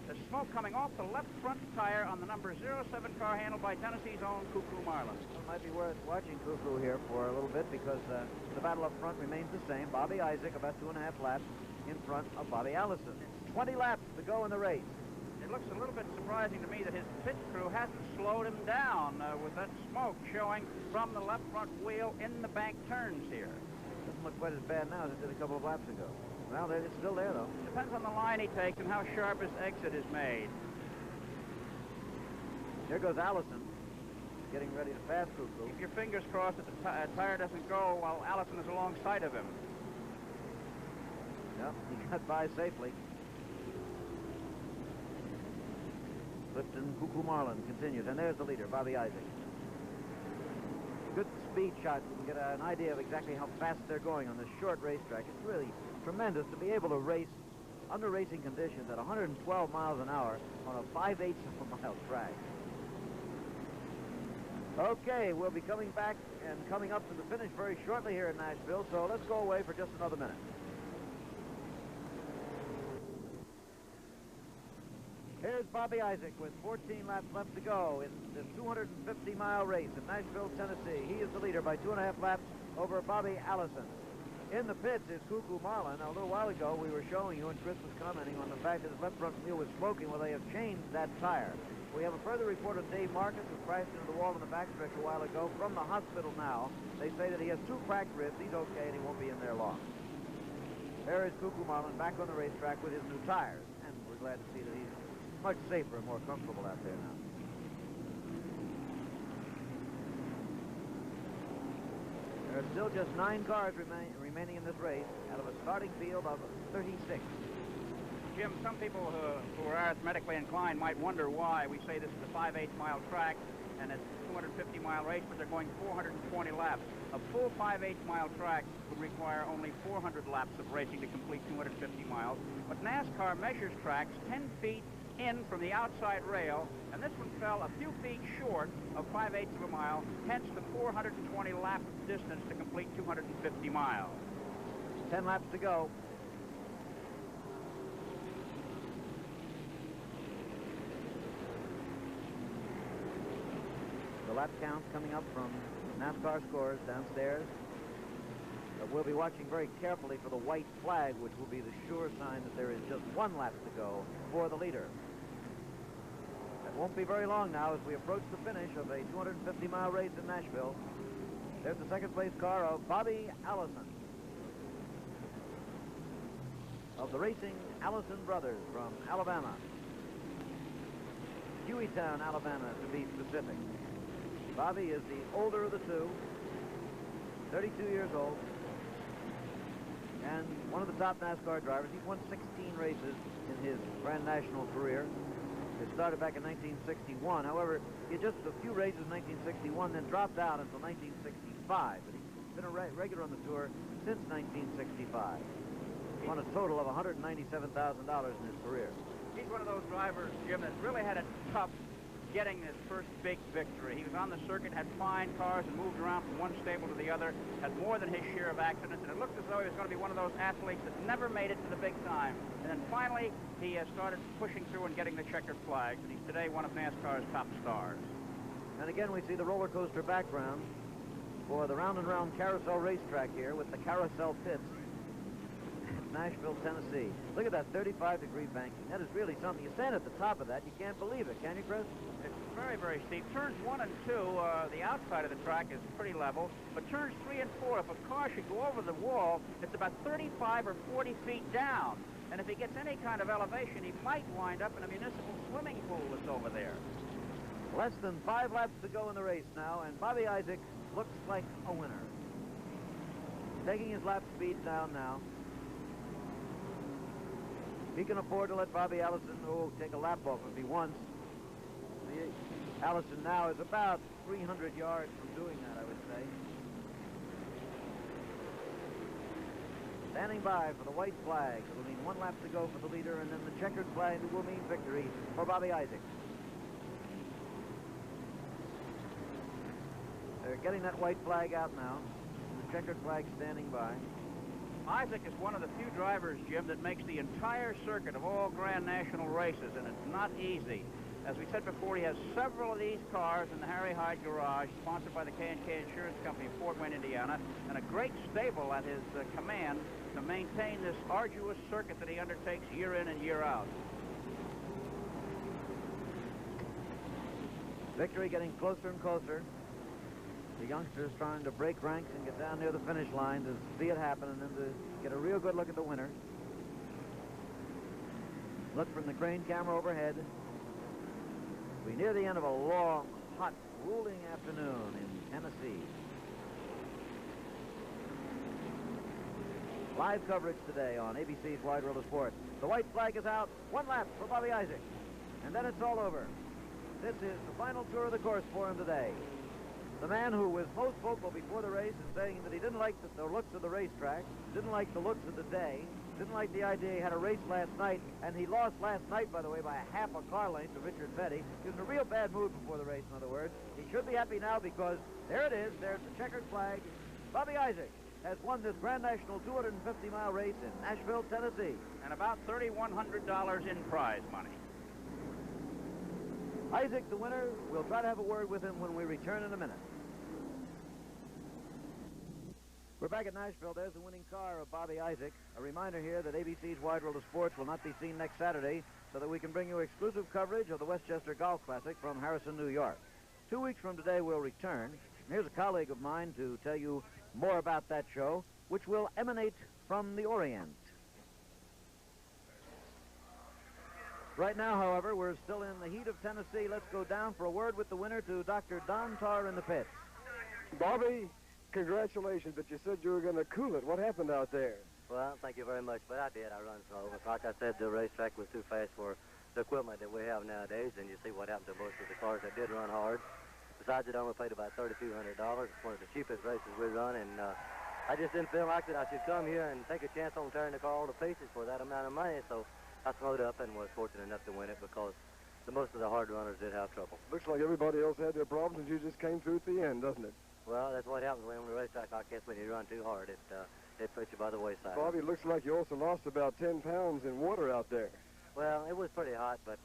Speaker 6: There's smoke coming off the left front tire on the number 07 car handled by Tennessee's own Cuckoo Marlin.
Speaker 1: It might be worth watching Cuckoo here for a little bit because the battle up front remains the same. Bobby Isaac about 2.5 laps in front of Bobby Allison. 20 laps to go in the race.
Speaker 6: It looks a little bit surprising to me that his pit crew hasn't slowed him down with that smoke showing from the left front wheel in the bank turns here.
Speaker 1: Doesn't look quite as bad now as it did a couple of laps ago. Well, it's still there, though.
Speaker 6: Depends on the line he takes and how sharp his exit is made.
Speaker 1: There goes Allison, getting ready to pass Cuckoo.
Speaker 6: Keep your fingers crossed that the tire doesn't go while Allison is alongside of him.
Speaker 1: Yep, he got by safely. Clifton Cuckoo Marlin continues, and there's the leader, Bobby Isaac. Good speed shot. You can get an idea of exactly how fast they're going on this short racetrack. It's really tremendous to be able to race under racing conditions at 112 miles an hour on a 5/8 mile track. Okay, we'll be coming back and coming up to the finish very shortly here in Nashville, so let's go away for just another minute. Here's Bobby Isaac with 14 laps left to go in this 250-mile race in Nashville, Tennessee. He is the leader by 2.5 laps over Bobby Allison. In the pits is Cuckoo Marlin. Now, a little while ago, we were showing you, and Chris was commenting on the fact that his left front wheel was smoking. Well, they have changed that tire. We have a further report of Dave Marcis, who crashed into the wall in the backstretch a while ago from the hospital now. They say that he has 2 cracked ribs. He's okay, and he won't be in there long. There is Cuckoo Marlin back on the racetrack with his new tires, and we're glad to see that he's much safer and more comfortable out there now. There are still just 9 cars remaining in this race out of a starting field of 36.
Speaker 6: Jim, some people who are arithmetically inclined might wonder why we say this is a 5/8 mile track and it's a 250-mile race, but they're going 420 laps. A full 5/8 mile track would require only 400 laps of racing to complete 250 miles. But NASCAR measures tracks 10 feet in from the outside rail, and this one fell a few feet short of 5/8 of a mile, hence the 420 lap distance to complete 250 miles.
Speaker 1: 10 laps to go. The lap count coming up from NASCAR scores downstairs. But we'll be watching very carefully for the white flag, which will be the sure sign that there is just 1 lap to go for the leader. That won't be very long now as we approach the finish of a 250-mile race in Nashville. There's the second place car of Bobby Allison, of the racing Allison brothers from Alabama. Hueytown, Alabama, to be specific. Bobby is the older of the two, 32 years old, and one of the top NASCAR drivers. He's won 16 races in his Grand National career. It started back in 1961. However, he had just a few races in 1961, then dropped out until 1965. But he's been a regular on the tour since 1965. He won a total of $197,000 in his career.
Speaker 6: He's one of those drivers, Jim, that really had it tough getting his first big victory. He was on the circuit, had fine cars, and moved around from one stable to the other, had more than his share of accidents, and it looked as though he was going to be one of those athletes that never made it to the big time. And then finally, he started pushing through and getting the checkered flags, and he's today one of NASCAR's top stars.
Speaker 1: And again, we see the roller coaster background for the round and round carousel racetrack here with the carousel pits. Nashville, Tennessee. Look at that 35-degree banking. That is really something. You stand at the top of that, you can't believe it, can you, Chris?
Speaker 6: It's very, very steep. Turns 1 and 2, the outside of the track is pretty level, but turns 3 and 4, if a car should go over the wall, it's about 35 or 40 feet down. And if he gets any kind of elevation, he might wind up in a municipal swimming pool that's over there.
Speaker 1: Less than 5 laps to go in the race now, and Bobby Isaac looks like a winner. Taking his lap speed down now. He can afford to let Bobby Allison take a lap off if he wants. Allison now is about 300 yards from doing that, I would say. Standing by for the white flag. It'll mean 1 lap to go for the leader, and then the checkered flag will mean victory for Bobby Isaac. They're getting that white flag out now. The checkered flag standing by.
Speaker 6: Isaac is one of the few drivers, Jim, that makes the entire circuit of all Grand National races, and it's not easy. As we said before, he has several of these cars in the Harry Hyde garage, sponsored by the K&K Insurance Company of Fort Wayne, Indiana, and a great stable at his command to maintain this arduous circuit that he undertakes year in and year out. Victory getting closer and closer. The youngsters trying to break ranks and get down near the finish line to see it happen and then to get a real good look at the winner. Look from the crane camera overhead. We're near the end of a long, hot, grueling afternoon in Tennessee. Live coverage today on ABC's Wide World of Sports. The white flag is out. 1 lap for Bobby Isaac. And then it's all over. This is the final tour of the course for him today. The man who was most vocal before the race is saying that he didn't like the looks of the racetrack, didn't like the looks of the day, didn't like the idea he had a race last night, and he lost last night, by the way, by a half a car length to Richard Petty. He was in a real bad mood before the race, in other words. He should be happy now because there it is. There's the checkered flag. Bobby Isaac has won this Grand National 250-mile race in Nashville, Tennessee. And about $3,100 in prize money. Isaac, the winner. We'll try to have a word with him when we return in a minute. We're back at Nashville. There's the winning car of Bobby Isaac. A reminder here that ABC's Wide World of Sports will not be seen next Saturday so that we can bring you exclusive coverage of the Westchester Golf Classic from Harrison, New York. 2 weeks from today, we'll return. Here's a colleague of mine to tell you more about that show, which will emanate from the Orient. Right now, however, we're still in the heat of Tennessee. Let's go down for a word with the winner to Dr. Don Tarr in the pits.
Speaker 10: Bobby,
Speaker 4: congratulations, but you said you were going to cool it. What happened out there?
Speaker 8: Well, thank you very much, but I did. I run slow. Like I said, the racetrack was too fast for the equipment that we have nowadays, and you see what happened to most of the cars that did run hard. Besides, it only paid about $3,200. It's one of the cheapest races we run, and I just didn't feel like that I should come here and take a chance on tearing the car all to pieces for that amount of money, so I slowed up and was fortunate enough to win it because most of the hard runners did have trouble.
Speaker 4: Looks like everybody else had their problems and you just came through at the end, doesn't it?
Speaker 8: Well, that's what happens when on the racetrack like this. When you run too hard, it puts you by the wayside.
Speaker 4: Bobby, it looks like you also lost about 10 pounds in water out there.
Speaker 8: Well, it was pretty hot, but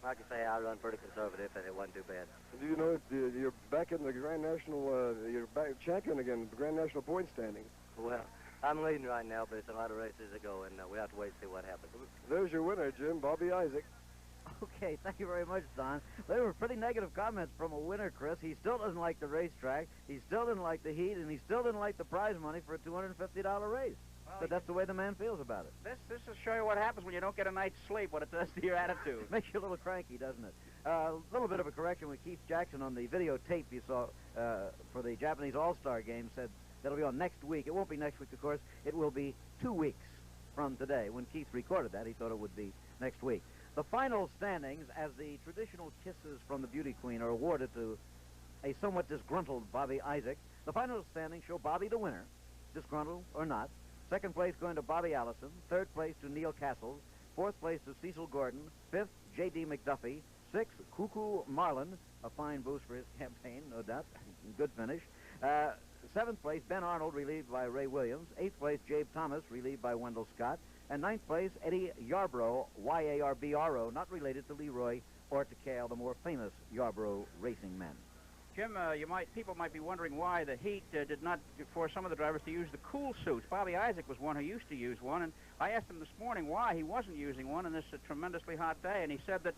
Speaker 8: like I say, I run pretty conservative, and it wasn't too bad.
Speaker 4: Do you know you're back in the Grand National, you're back champion again, the Grand National point standings?
Speaker 8: Well, I'm leading right now, but it's a lot of races to go, and we have to wait and see what happens.
Speaker 4: There's your winner, Jim, Bobby Isaac.
Speaker 10: Okay, thank you very much, Don. They were pretty negative comments from a winner, Chris. He still doesn't like the racetrack, he still didn't like the heat, and he still didn't like the prize money for a $250 race.
Speaker 6: Well,
Speaker 10: but that's the way the man feels about it.
Speaker 6: This will show you what happens when you don't get a night's sleep, what it does to your attitude.
Speaker 10: Makes you a little cranky, doesn't it? A little bit of a correction with Keith Jackson on the videotape you saw for the Japanese All-Star game said that'll be on next week. It won't be next week, of course. It will be 2 weeks from today. When Keith recorded that, he thought it would be next week. The final standings, as the traditional kisses from the beauty queen are awarded to a somewhat disgruntled Bobby Isaac, the final standings show Bobby the winner, disgruntled or not. Second place going to Bobby Allison. Third place to Neil Castles. Fourth place to Cecil Gordon. Fifth, J.D. McDuffie. Sixth, Cuckoo Marlin, a fine boost for his campaign, no doubt. Good finish. Seventh place, Ben Arnold, relieved by Ray Williams. Eighth place, Jabe Thomas, relieved by Wendell Scott. And ninth place, Eddie Yarbrough, Y-A-R-B-R-O, not related to LeeRoy or to Cale, the more famous Yarbrough racing men.
Speaker 6: Jim, people might be wondering why the heat did not force some of the drivers to use the cool suits. Bobby Isaac was one who used to use one, and I asked him this morning why he wasn't using one on this tremendously hot day, and he said that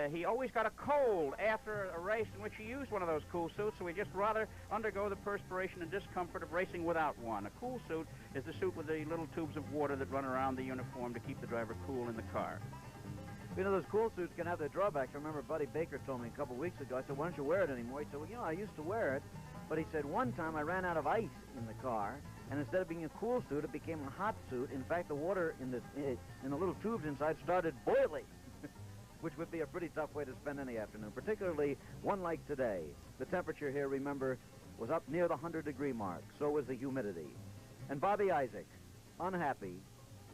Speaker 6: he always got a cold after a race in which he used one of those cool suits, so he'd just rather undergo the perspiration and discomfort of racing without one. A cool suit is the suit with the little tubes of water that run around the uniform to keep the driver cool in the car.
Speaker 10: You know, those cool suits can have their drawbacks. I remember Buddy Baker told me a couple weeks ago, I said, why don't you wear it anymore? He said, well, you know, I used to wear it, but he said, one time I ran out of ice in the car, and instead of being a cool suit, it became a hot suit. In fact, the water in the little tubes inside started boiling, which would be a pretty tough way to spend any afternoon, particularly one like today. The temperature here, remember, was up near the 100-degree mark. So was the humidity. And Bobby Isaac, unhappy,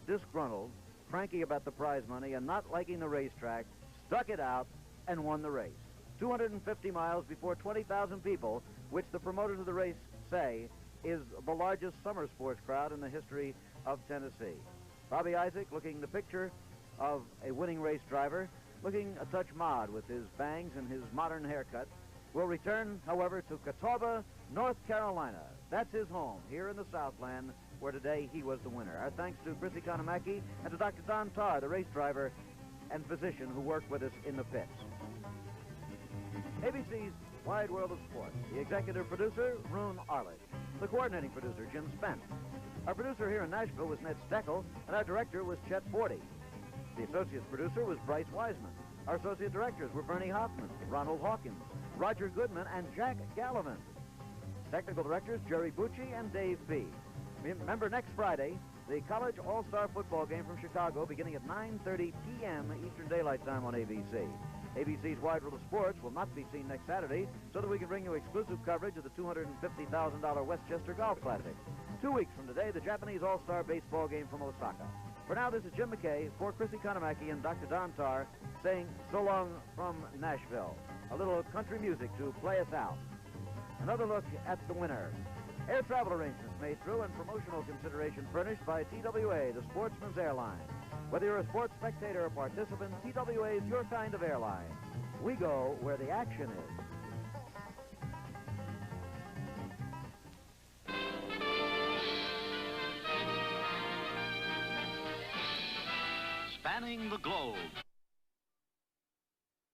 Speaker 10: disgruntled, cranky about the prize money, and not liking the racetrack, stuck it out and won the race. 250 miles before 20,000 people, which the promoters of the race say is the largest summer sports crowd in the history of Tennessee. Bobby Isaac, looking the picture of a winning race driver, looking a touch mod with his bangs and his modern haircut, will return, however, to Catawba, North Carolina. That's his home, here in the Southland, where today he was the winner. Our thanks to Chris Economaki and to Dr. Don Tarr, the race driver and physician who worked with us in the pits. ABC's Wide World of Sports. The executive producer, Roone Arledge. The coordinating producer, Jim Spence. Our producer here in Nashville was Ned Steckel, and our director was Chet Forty. The associate producer was Bryce Wiseman. Our associate directors were Bernie Hoffman, Ronald Hawkins, Roger Goodman, and Jack Gallivan. Technical directors, Jerry Bucci and Dave B. Remember, next Friday, the college all-star football game from Chicago beginning at 9:30 p.m. Eastern Daylight Time on ABC. ABC's Wide World of Sports will not be seen next Saturday, so that we can bring you exclusive coverage of the $250,000 Westchester Golf Classic. 2 weeks from today, the Japanese all-star baseball game from Osaka. For now, this is Jim McKay for Chris Economaki and Dr. Don Tarr saying so long from Nashville. A little country music to play us out. Another look at the winner. Air travel arrangements made through and promotional consideration furnished by TWA, the sportsman's airline. Whether you're a sports spectator or participant, TWA is your kind of airline. We go where the action is.
Speaker 2: Spanning the globe,